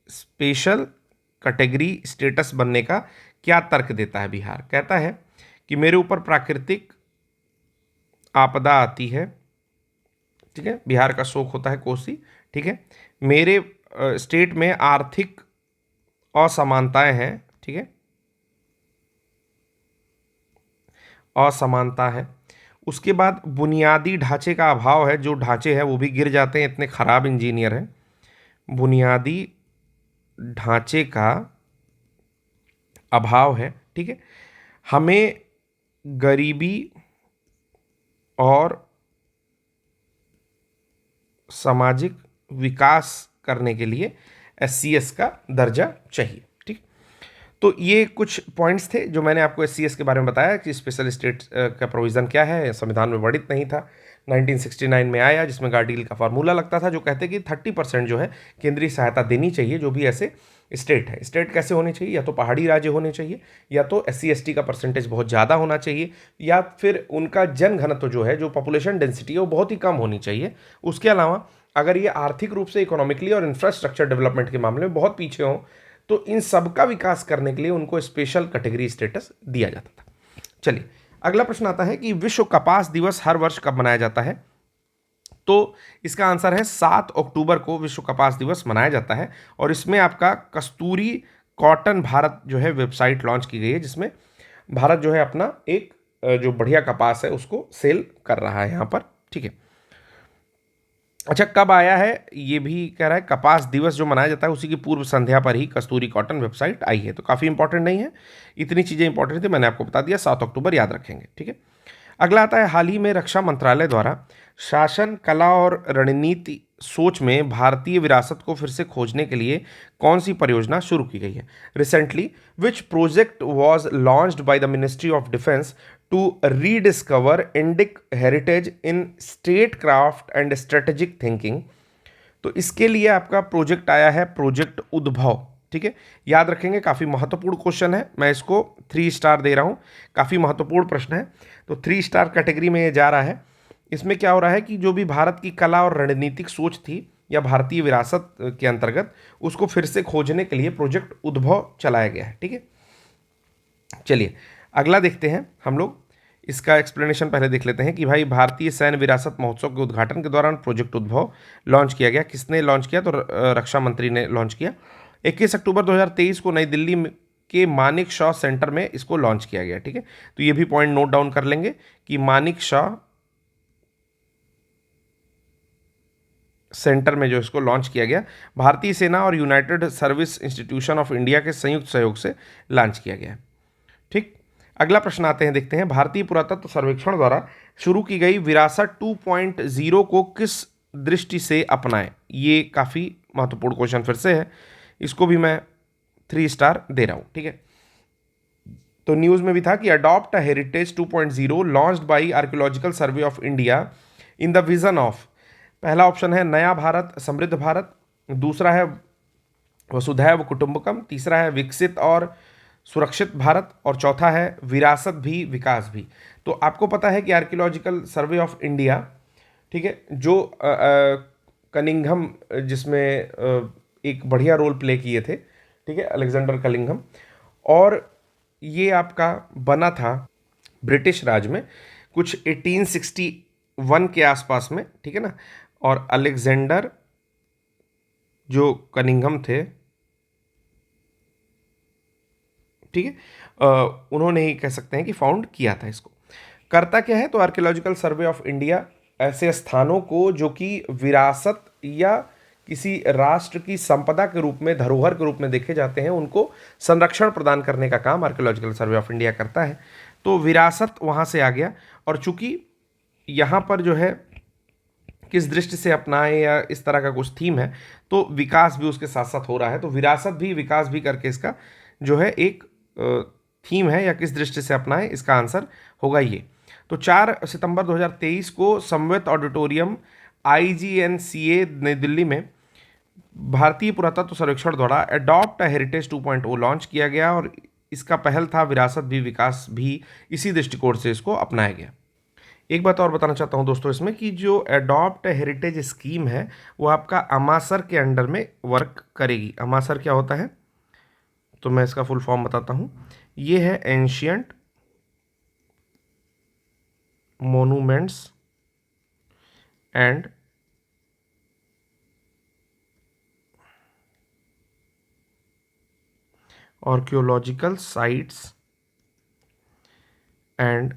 स्पेशल कैटेगरी स्टेटस बनने का क्या तर्क देता है बिहार, कहता है कि मेरे ऊपर प्राकृतिक आपदा आती है, ठीक है, बिहार का शोक होता है कोसी, ठीक है, मेरे स्टेट में आर्थिक असमानताएं हैं, ठीक है, असमानता है। उसके बाद बुनियादी ढांचे का अभाव है, जो ढांचे हैं वो भी गिर जाते हैं, इतने खराब इंजीनियर हैं। बुनियादी ढांचे का अभाव है, ठीक है। हमें गरीबी और सामाजिक विकास करने के लिए SCS का दर्जा चाहिए, ठीक। तो ये कुछ पॉइंट्स थे जो मैंने आपको SCS के बारे में बताया कि स्पेशल स्टेट का प्रोविज़न क्या है, संविधान में वर्णित नहीं था, 1969 में आया, जिसमें गार्डगिल का फार्मूला लगता था जो कहते कि 30% जो है केंद्रीय सहायता देनी चाहिए जो भी ऐसे स्टेट है। स्टेट कैसे होने चाहिए, या तो पहाड़ी राज्य होने चाहिए, या तो SC ST का परसेंटेज बहुत ज़्यादा होना चाहिए, या फिर उनका जन घनत्व जो है, जो पॉपुलेशन डेंसिटी है वो बहुत ही कम होनी चाहिए। उसके अलावा अगर ये आर्थिक रूप से, इकोनॉमिकली और इंफ्रास्ट्रक्चर डेवलपमेंट के मामले में बहुत पीछे हों, तो इन सब का विकास करने के लिए उनको स्पेशल कैटेगरी स्टेटस दिया जाता था। चलिए अगला प्रश्न आता है कि विश्व कपास दिवस हर वर्ष कब मनाया जाता है, तो इसका आंसर है 7 अक्टूबर को विश्व कपास दिवस मनाया जाता है। और इसमें आपका कस्तूरी कॉटन भारत जो है वेबसाइट लॉन्च की गई है, जिसमें भारत जो है अपना एक जो बढ़िया कपास है उसको सेल कर रहा है यहाँ पर, ठीक है। अच्छा, कब आया है ये भी कह रहा है, कपास दिवस जो मनाया जाता है उसी की पूर्व संध्या पर ही कस्तूरी कॉटन वेबसाइट आई है, तो काफ़ी इंपॉर्टेंट नहीं है, इतनी चीज़ें इंपॉर्टेंट थी, मैंने आपको बता दिया, 7 अक्टूबर याद रखेंगे, ठीक है। अगला आता है, हाल ही में रक्षा मंत्रालय द्वारा शासन, कला और रणनीति सोच में भारतीय विरासत को फिर से खोजने के लिए कौन सी परियोजना शुरू की गई है। Recently which project was launched by the ministry of defence to rediscover Indic heritage in statecraft and strategic thinking. तो इसके लिए आपका प्रोजेक्ट आया है, प्रोजेक्ट उद्भव, ठीक है, याद रखेंगे, काफ़ी महत्वपूर्ण क्वेश्चन है, मैं इसको 3 स्टार दे रहा हूँ, काफ़ी महत्वपूर्ण प्रश्न है, तो 3 स्टार कैटेगरी में ये जा रहा है। इसमें क्या हो रहा है कि जो भी भारत की कला और रणनीतिक सोच थी या भारतीय विरासत के अंतर्गत, उसको फिर से खोजने के लिए प्रोजेक्ट उद्भव चलाया गया है, ठीक है। चलिए अगला देखते हैं हम लोग, इसका एक्सप्लेनेशन पहले देख लेते हैं कि भाई भारतीय सैन्य विरासत महोत्सव के उद्घाटन के दौरान प्रोजेक्ट उद्भव लॉन्च किया गया, किसने लॉन्च किया, तो रक्षा मंत्री ने लॉन्च किया। 21 अक्टूबर 2023 को नई दिल्ली के मानिक शॉ सेंटर में इसको लॉन्च किया गया, ठीक है। तो ये भी पॉइंट नोट डाउन कर लेंगे कि मानिक शॉ सेंटर में जो इसको लॉन्च किया गया, भारतीय सेना और United service institution of India के संयुक्त सहयोग से लॉन्च किया गया है, ठीक। अगला प्रश्न आते हैं, देखते हैं, भारतीय पुरातत्व सर्वेक्षण द्वारा शुरू की गई विरासत 2.0 को किस दृष्टि से अपनाएं। ये काफ़ी महत्वपूर्ण क्वेश्चन फिर से है, इसको भी मैं 3 स्टार दे रहा हूँ, ठीक है। तो न्यूज़ में भी था कि adopt a heritage 2.0 launched by archaeological survey of India in the vision of, पहला ऑप्शन है नया भारत, समृद्ध भारत, दूसरा है वसुधैव कुटुंबकम, तीसरा है विकसित और सुरक्षित भारत, और चौथा है विरासत भी विकास भी। तो आपको पता है कि आर्कियोलॉजिकल सर्वे ऑफ इंडिया, ठीक है, जो कनिंघम जिसमें एक बढ़िया रोल प्ले किए थे, ठीक है, अलेक्जेंडर कलिंघम। और ये आपका बना था ब्रिटिश राज में कुछ 1861 के आसपास में, ठीक है ना। और अलेक्जेंडर जो कनिंघम थे, ठीक है, उन्होंने ही कह सकते हैं कि फाउंड किया था इसको। करता क्या है, तो आर्कियोलॉजिकल सर्वे ऑफ इंडिया ऐसे स्थानों को जो कि विरासत या किसी राष्ट्र की संपदा के रूप में, धरोहर के रूप में देखे जाते हैं, उनको संरक्षण प्रदान करने का काम आर्कियोलॉजिकल सर्वे ऑफ इंडिया करता है। तो विरासत वहाँ से आ गया, और चूंकि यहाँ पर जो है किस दृष्टि से अपनाए या इस तरह का कुछ थीम है, तो विकास भी उसके साथ साथ हो रहा है, तो विरासत भी विकास भी करके इसका जो है एक थीम है, या किस दृष्टि से अपनाए, इसका आंसर होगा ये। तो 4 सितंबर 2023 को समवेत ऑडिटोरियम IGNCA नई दिल्ली में भारतीय पुरातत्व सर्वेक्षण द्वारा अडॉप्ट हेरिटेज 2.0 लॉन्च किया गया, और इसका पहल था विरासत भी विकास भी, इसी दृष्टिकोण से इसको अपनाया गया। एक बात और बताना चाहता हूं दोस्तों इसमें, कि जो अडॉप्ट हेरिटेज स्कीम है वो आपका अमासर के अंडर में वर्क करेगी। अमासर क्या होता है, तो मैं इसका फुल फॉर्म बताता हूं। ये है ancient monuments and archaeological sites and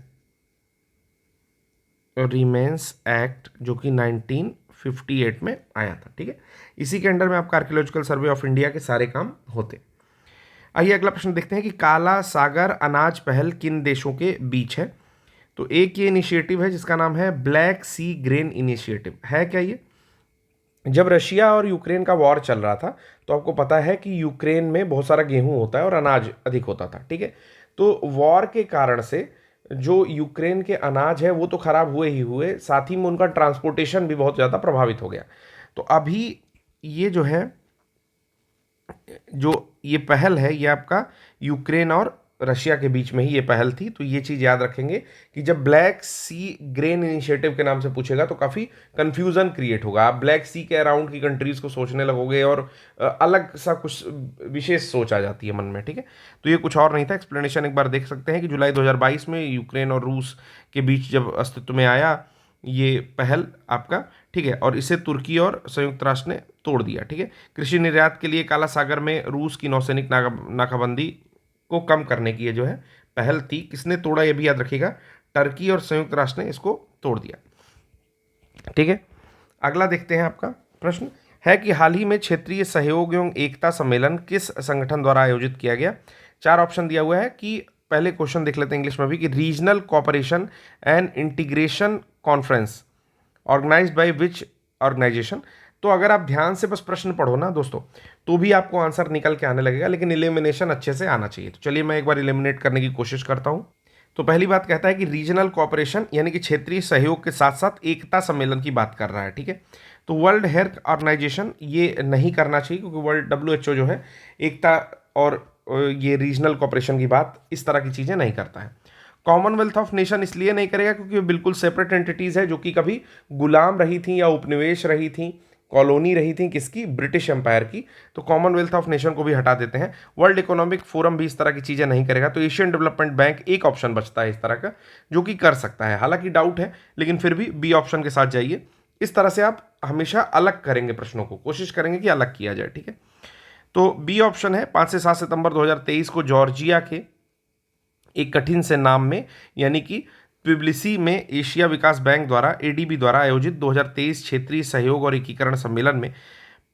remains act, जो कि 1958 में आया था, ठीक है। इसी के अंडर में आपका आर्कियोलॉजिकल सर्वे ऑफ इंडिया के सारे काम होते। आइए अगला प्रश्न देखते हैं कि काला सागर अनाज पहल किन देशों के बीच है। तो एक ये इनिशिएटिव है जिसका नाम है ब्लैक सी ग्रेन इनिशिएटिव। है क्या ये, जब रशिया और यूक्रेन का वॉर चल रहा था, तो आपको पता है कि यूक्रेन में बहुत सारा गेहूं होता है और अनाज अधिक होता था, ठीक है। तो वॉर के कारण से जो यूक्रेन के अनाज है वो तो खराब हुए ही हुए, साथ ही में उनका ट्रांसपोर्टेशन भी बहुत ज़्यादा प्रभावित हो गया। तो अभी ये जो है, जो ये पहल है, ये आपका यूक्रेन और रशिया के बीच में ही ये पहल थी। तो ये चीज़ याद रखेंगे कि जब ब्लैक सी ग्रेन इनिशिएटिव के नाम से पूछेगा तो काफ़ी कंफ्यूजन क्रिएट होगा। आप ब्लैक सी के अराउंड की कंट्रीज़ को सोचने लगोगे और अलग सा कुछ विशेष सोच आ जाती है मन में, ठीक है। तो ये कुछ और नहीं था, एक्सप्लेनेशन एक बार देख सकते हैं कि जुलाई 2022 में यूक्रेन और रूस के बीच जब अस्तित्व में आया ये पहल आपका, ठीक है, और इसे तुर्की और संयुक्त राष्ट्र ने तोड़ दिया, ठीक है। कृषि निर्यात के लिए काला सागर में रूस की नौसैनिक नाकाबंदी को कम करने की ये जो है पहल थी। किसने तोड़ा ये भी याद रखिएगा, टर्की और संयुक्त राष्ट्र ने इसको तोड़ दिया, ठीक है। अगला देखते हैं, आपका प्रश्न है कि हाल ही में क्षेत्रीय सहयोग एवं एकता सम्मेलन किस संगठन द्वारा आयोजित किया गया। 4 ऑप्शन दिया हुआ है कि पहले क्वेश्चन देख लेते हैं इंग्लिश में भी, कि regional cooperation and integration conference organised by which organisation. तो अगर आप ध्यान से बस प्रश्न पढ़ो ना दोस्तों, तो भी आपको आंसर निकल के आने लगेगा, लेकिन इलिमिनेशन अच्छे से आना चाहिए। तो चलिए मैं एक बार इलिमिनेट करने की कोशिश करता हूं। तो पहली बात कहता है कि रीजनल कोऑपरेशन यानी कि क्षेत्रीय सहयोग के साथ साथ एकता सम्मेलन की बात कर रहा है, ठीक है। तो वर्ल्ड हेल्थ ऑर्गेनाइजेशन ये नहीं करना चाहिए, क्योंकि वर्ल्ड WHO जो है एकता और ये रीजनल कोऑपरेशन की बात, इस तरह की चीज़ें नहीं करता है। कॉमनवेल्थ ऑफ नेशन इसलिए नहीं करेगा क्योंकि वो बिल्कुल सेपरेट एंटिटीज़ है, जो कि कभी गुलाम रही थी या उपनिवेश रही थी, कॉलोनी रही थी किसकी, ब्रिटिश एम्पायर की। तो कॉमनवेल्थ ऑफ नेशन को भी हटा देते हैं। वर्ल्ड इकोनॉमिक फोरम भी इस तरह की चीज़ें नहीं करेगा। तो एशियन डेवलपमेंट बैंक एक ऑप्शन बचता है इस तरह का, जो कि कर सकता है, हालांकि डाउट है, लेकिन फिर भी बी ऑप्शन के साथ जाइए। इस तरह से आप हमेशा अलग करेंगे प्रश्नों को, कोशिश करेंगे कि अलग किया जाए, ठीक है। तो बी ऑप्शन है 5 से 7 सितंबर 2023 को जॉर्जिया के एक कठिन से नाम में, यानी कि ट्बिलिसी में एशिया विकास बैंक द्वारा ADB द्वारा आयोजित 2023 क्षेत्रीय सहयोग और एकीकरण सम्मेलन में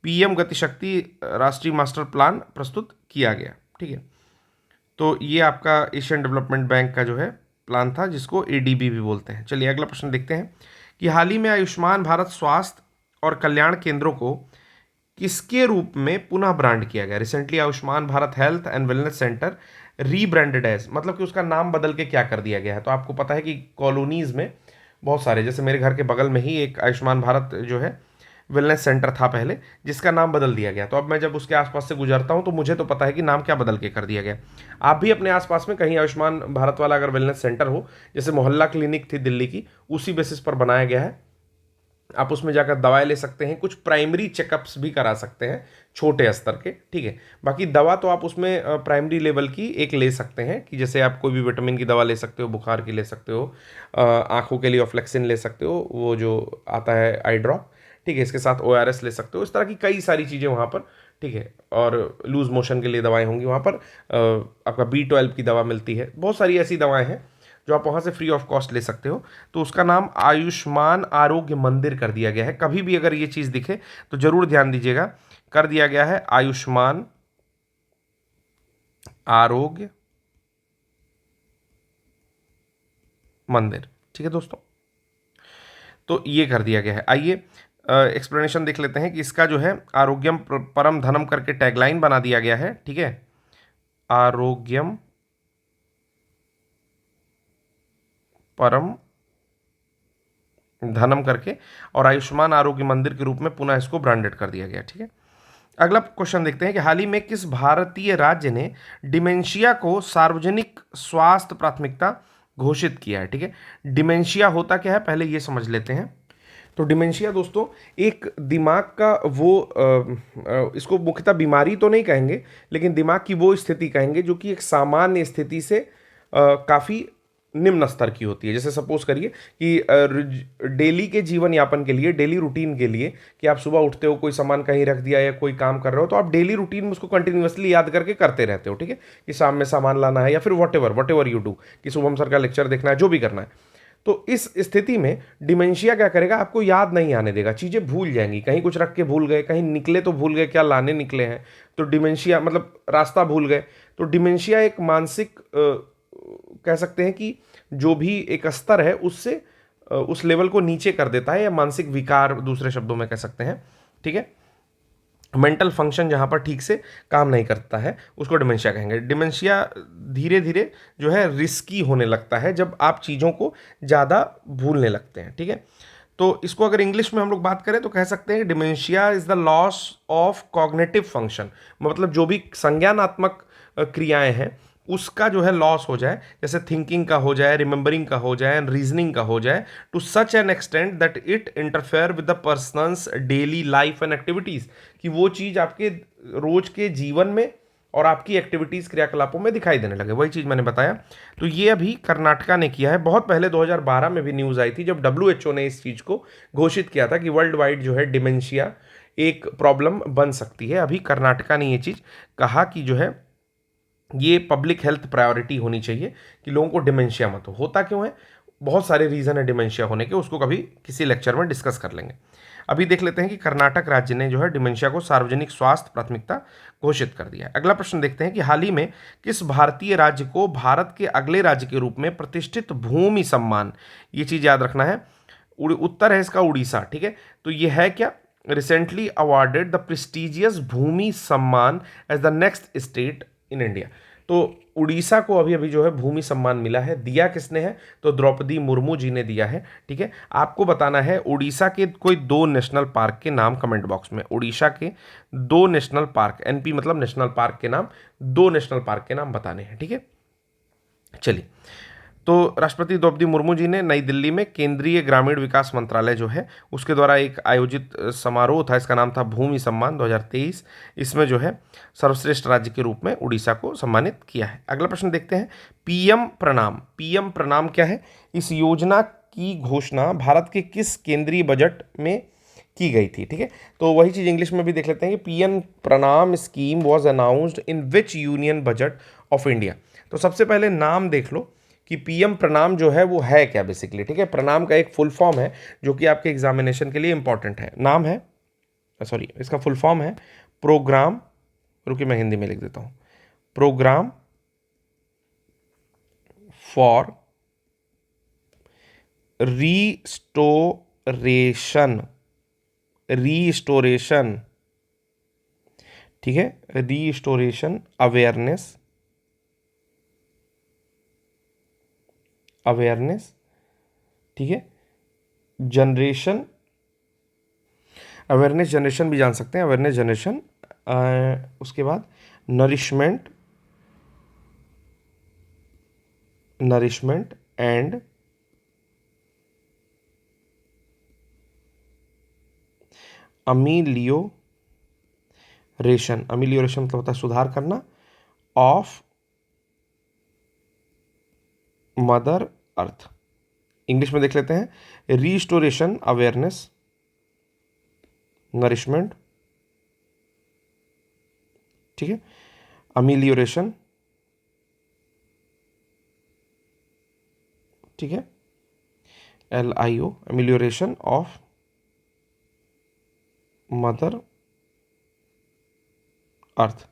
PM गतिशक्ति राष्ट्रीय मास्टर प्लान प्रस्तुत किया गया, ठीक है। तो ये आपका एशियन डेवलपमेंट बैंक का जो है प्लान था, जिसको ADB भी बोलते हैं। चलिए अगला प्रश्न देखते हैं कि हाल ही में आयुष्मान भारत स्वास्थ्य और कल्याण केंद्रों को किसके रूप में पुनः ब्रांड किया गया। Recently Ayushman Bharat health and wellness centre rebranded as, मतलब कि उसका नाम बदल के क्या कर दिया गया है। तो आपको पता है कि कॉलोनीज में बहुत सारे, जैसे मेरे घर के बगल में ही एक आयुष्मान भारत जो है वेलनेस सेंटर था पहले, जिसका नाम बदल दिया गया। तो अब मैं जब उसके आसपास से गुजरता हूं तो मुझे तो पता है कि नाम क्या बदल के कर दिया गया। आप भी अपने आसपास में कहीं आयुष्मान भारत वाला अगर वेलनेस सेंटर हो, जैसे मोहल्ला क्लिनिक थी दिल्ली की, उसी बेसिस पर बनाया गया है आप उसमें जाकर दवाएं ले सकते हैं, कुछ प्राइमरी चेकअप्स भी करा सकते हैं छोटे स्तर के, ठीक है। बाकी दवा तो आप उसमें प्राइमरी लेवल की एक ले सकते हैं, कि जैसे आप कोई भी विटामिन की दवा ले सकते हो, बुखार की ले सकते हो, आंखों के लिए ऑफ्लेक्सिन ले सकते हो, वो जो आता है आई ड्रॉप, ठीक है। इसके साथ ORS ले सकते हो। इस तरह की कई सारी चीज़ें वहाँ पर, ठीक है। और लूज मोशन के लिए दवाएं होंगी वहाँ पर। आपका B12 की दवा मिलती है, बहुत सारी ऐसी दवाएं हैं जो आप वहाँ से फ्री ऑफ कॉस्ट ले सकते हो। तो उसका नाम आयुष्मान आरोग्य मंदिर कर दिया गया है। कभी भी अगर ये चीज़ दिखे तो जरूर ध्यान दीजिएगा, कर दिया गया है आयुष्मान आरोग्य मंदिर, ठीक है दोस्तों। तो ये कर दिया गया है। आइए एक्सप्लेनेशन देख लेते हैं कि इसका जो है आरोग्यम परम धनम करके टैगलाइन बना दिया गया है, ठीक है। आरोग्यम परम धनम करके, और आयुष्मान आरोग्य मंदिर के रूप में पुनः इसको ब्रांडेड कर दिया गया, ठीक है। अगला क्वेश्चन देखते हैं कि हाल ही में किस भारतीय राज्य ने डिमेंशिया को सार्वजनिक स्वास्थ्य प्राथमिकता घोषित किया है, ठीक है। डिमेंशिया होता क्या है पहले ये समझ लेते हैं। तो डिमेंशिया दोस्तों एक दिमाग का वो इसको मुख्यतः बीमारी तो नहीं कहेंगे, लेकिन दिमाग की वो स्थिति कहेंगे जो कि एक सामान्य स्थिति से काफ़ी निम्न स्तर की होती है। जैसे सपोज करिए कि डेली के जीवन यापन के लिए, डेली रूटीन के लिए, कि आप सुबह उठते हो, कोई सामान कहीं रख दिया या कोई काम कर रहे हो, तो आप डेली रूटीन में उसको कंटिन्यूअसली याद करके करते रहते हो, ठीक है। कि शाम में सामान लाना है, या फिर वट एवर यू डू, कि शुभम सर का लेक्चर देखना है, जो भी करना है। तो इस स्थिति में डिमेंशिया क्या करेगा, आपको याद नहीं आने देगा, चीज़ें भूल जाएंगी। कहीं कुछ रख के भूल गए, कहीं निकले तो भूल गए क्या लाने निकले हैं, तो डिमेंशिया मतलब रास्ता भूल गए। तो डिमेंशिया एक मानसिक कह सकते हैं कि जो भी एक स्तर है उससे उस लेवल को नीचे कर देता है, या मानसिक विकार दूसरे शब्दों में कह सकते हैं, ठीक है। मेंटल फंक्शन जहाँ पर ठीक से काम नहीं करता है उसको डिमेंशिया कहेंगे। डिमेंशिया धीरे धीरे जो है रिस्की होने लगता है जब आप चीज़ों को ज़्यादा भूलने लगते हैं, ठीक है। तो इसको अगर इंग्लिश में हम लोग बात करें तो कह सकते हैं dementia is the loss of cognitive function, मतलब जो भी संज्ञानात्मक क्रियाएं हैं उसका जो है लॉस हो जाए, जैसे थिंकिंग का हो जाए, रिमेंबरिंग का हो जाए, रीजनिंग का हो जाए, to such an extent that it interfere with the person's daily life and activities, कि वो चीज़ आपके रोज के जीवन में और आपकी एक्टिविटीज़ क्रियाकलापों में दिखाई देने लगे। वही चीज़ मैंने बताया। तो ये अभी कर्नाटका ने किया है। बहुत पहले 2012 में भी न्यूज़ आई थी जब WHO ने इस चीज़ को घोषित किया था कि वर्ल्ड वाइड जो है डिमेंशिया एक प्रॉब्लम बन सकती है। अभी कर्नाटका ने ये चीज़ कहा कि जो है ये पब्लिक हेल्थ प्रायोरिटी होनी चाहिए कि लोगों को डिमेंशिया मत हो। होता क्यों है, बहुत सारे रीज़न है डिमेंशिया होने के, उसको कभी किसी लेक्चर में डिस्कस कर लेंगे। अभी देख लेते हैं कि कर्नाटक राज्य ने जो है डिमेंशिया को सार्वजनिक स्वास्थ्य प्राथमिकता घोषित कर दिया है। अगला प्रश्न देखते हैं कि हाल ही में किस भारतीय राज्य को भारत के अगले राज्य के रूप में प्रतिष्ठित भूमि सम्मान, ये चीज़ याद रखना है, उत्तर है इसका उड़ीसा, ठीक है। तो ये है क्या, recently awarded the prestigious Bhoomi Samman as the next state in India. तो उड़ीसा को अभी अभी जो है भूमि सम्मान मिला है। दिया किसने है, तो द्रौपदी मुर्मू जी ने दिया है, ठीक है। आपको बताना है उड़ीसा के कोई 2 नेशनल पार्क के नाम कमेंट बॉक्स में। उड़ीसा के 2 नेशनल पार्क, NP मतलब नेशनल पार्क के नाम, 2 नेशनल पार्क के नाम बताने हैं, ठीक है। चलिए, तो राष्ट्रपति द्रौपदी मुर्मू जी ने नई दिल्ली में केंद्रीय ग्रामीण विकास मंत्रालय जो है उसके द्वारा एक आयोजित समारोह था, इसका नाम था भूमि सम्मान 2023। इसमें जो है सर्वश्रेष्ठ राज्य के रूप में उड़ीसा को सम्मानित किया है। अगला प्रश्न देखते हैं, PM प्रणाम। PM प्रणाम क्या है, इस योजना की घोषणा भारत के किस केंद्रीय बजट में की गई थी, ठीक है। तो वही चीज़ इंग्लिश में भी देख लेते हैं कि PM प्रणाम scheme was announced in which union budget of India. तो सबसे पहले नाम देख लो कि PM प्रणाम जो है वो है क्या बेसिकली, ठीक है। प्रणाम का एक फुल फॉर्म है जो कि आपके एग्जामिनेशन के लिए इंपॉर्टेंट है। नाम है, सॉरी, इसका फुल फॉर्म है प्रोग्राम, रुकिए मैं हिंदी में लिख देता हूँ, प्रोग्राम फॉर रीस्टोरेशन, रीस्टोरेशन, ठीक है, रीस्टोरेशन अवेयरनेस, अवेयरनेस, ठीक है, जनरेशन, अवेयरनेस जनरेशन भी जान सकते हैं, अवेयरनेस जनरेशन, उसके बाद नरिशमेंट, नरिशमेंट एंड अमीलियोरेशन मतलब होता है सुधार करना, ऑफ मदर अर्थ। इंग्लिश में देख लेते हैं, रिस्टोरेशन अवेयरनेस नरिशमेंट, ठीक है, अमीलियोरेशन, ठीक है, LIO अमीलियोरेशन ऑफ मदर अर्थ।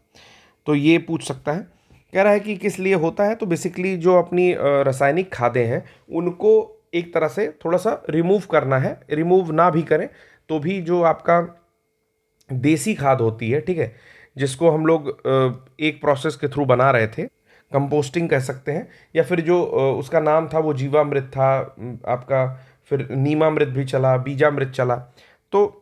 तो ये पूछ सकता है, कह रहा है कि किस लिए होता है। तो बेसिकली जो अपनी रासायनिक खादें हैं उनको एक तरह से थोड़ा सा रिमूव करना है, रिमूव ना भी करें तो भी जो आपका देसी खाद होती है, ठीक है, जिसको हम लोग एक प्रोसेस के थ्रू बना रहे थे, कंपोस्टिंग कह सकते हैं, या फिर जो उसका नाम था वो जीवामृत था, आपका फिर नीमामृत भी चला, बीजामृत चला, तो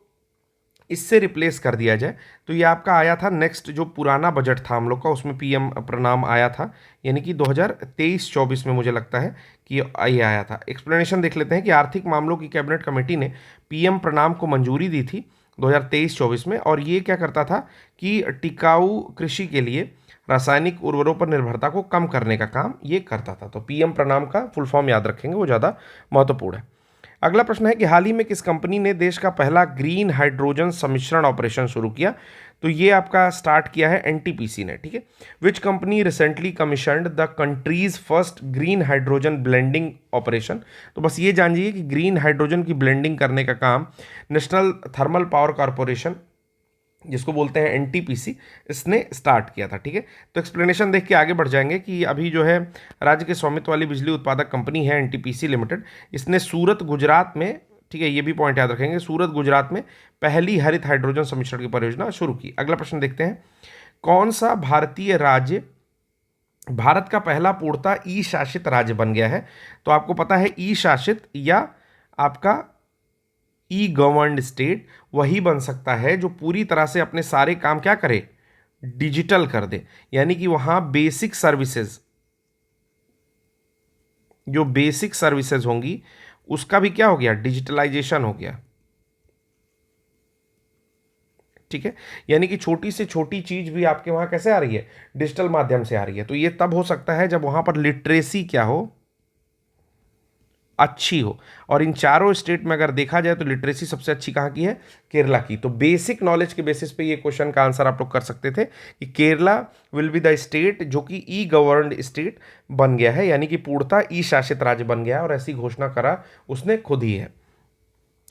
इससे रिप्लेस कर दिया जाए। तो ये आपका आया था नेक्स्ट जो पुराना बजट था हम लोग का, उसमें पीएम प्रणाम आया था, यानी कि 2023-24 में मुझे लगता है कि ये आया था। एक्सप्लेनेशन देख लेते हैं कि आर्थिक मामलों की कैबिनेट कमेटी ने पीएम प्रणाम को मंजूरी दी थी 2023-24 में, और ये क्या करता था कि टिकाऊ कृषि के लिए रासायनिक उर्वरों पर निर्भरता को कम करने का काम ये करता था। तो पीएम प्रणाम का फुल फॉर्म याद रखेंगे, वो ज़्यादा महत्वपूर्ण है। अगला प्रश्न है कि हाल ही में किस कंपनी ने देश का पहला ग्रीन हाइड्रोजन सम्मिश्रण ऑपरेशन शुरू किया। तो ये आपका स्टार्ट किया है एनटीपीसी ने, ठीक है। Which company recently commissioned the countries first green hydrogen blending operation. तो बस ये जानिए कि ग्रीन हाइड्रोजन की ब्लेंडिंग करने का काम नेशनल थर्मल पावर कॉरपोरेशन, जिसको बोलते हैं एनटीपीसी, इसने स्टार्ट किया था, ठीक है। तो एक्सप्लेनेशन देख के आगे बढ़ जाएंगे कि अभी जो है राज्य के स्वामित्व वाली बिजली उत्पादक कंपनी है एनटीपीसी लिमिटेड, इसने सूरत गुजरात में, ठीक है, ये भी पॉइंट याद रखेंगे, सूरत गुजरात में पहली हरित हाइड्रोजन सम्मिश्रण की परियोजना शुरू की। अगला प्रश्न देखते हैं, कौन सा भारतीय राज्य भारत का पहला पूर्णतः ई शासित राज्य बन गया है। तो आपको पता है ई शासित या आपका ई गवर्नड स्टेट वही बन सकता है जो पूरी तरह से अपने सारे काम क्या करे, डिजिटल कर दे, यानी कि वहां बेसिक सर्विसेज, जो बेसिक सर्विसेज होंगी उसका भी क्या हो गया, डिजिटलाइजेशन हो गया, ठीक है। यानी कि छोटी से छोटी चीज भी आपके वहां कैसे आ रही है, डिजिटल माध्यम से आ रही है। तो ये तब हो सकता है जब वहां पर लिटरेसी क्या हो, अच्छी हो। और इन चारों स्टेट में अगर देखा जाए तो लिटरेसी सबसे अच्छी कहाँ की है, केरला की। तो बेसिक नॉलेज के बेसिस पे ये क्वेश्चन का आंसर आप लोग कर सकते थे कि Kerala will be the state जो कि ई गवर्नड स्टेट बन गया है, यानी कि पूर्णतः ई शासित राज्य बन गया है, और ऐसी घोषणा करा उसने खुद ही है।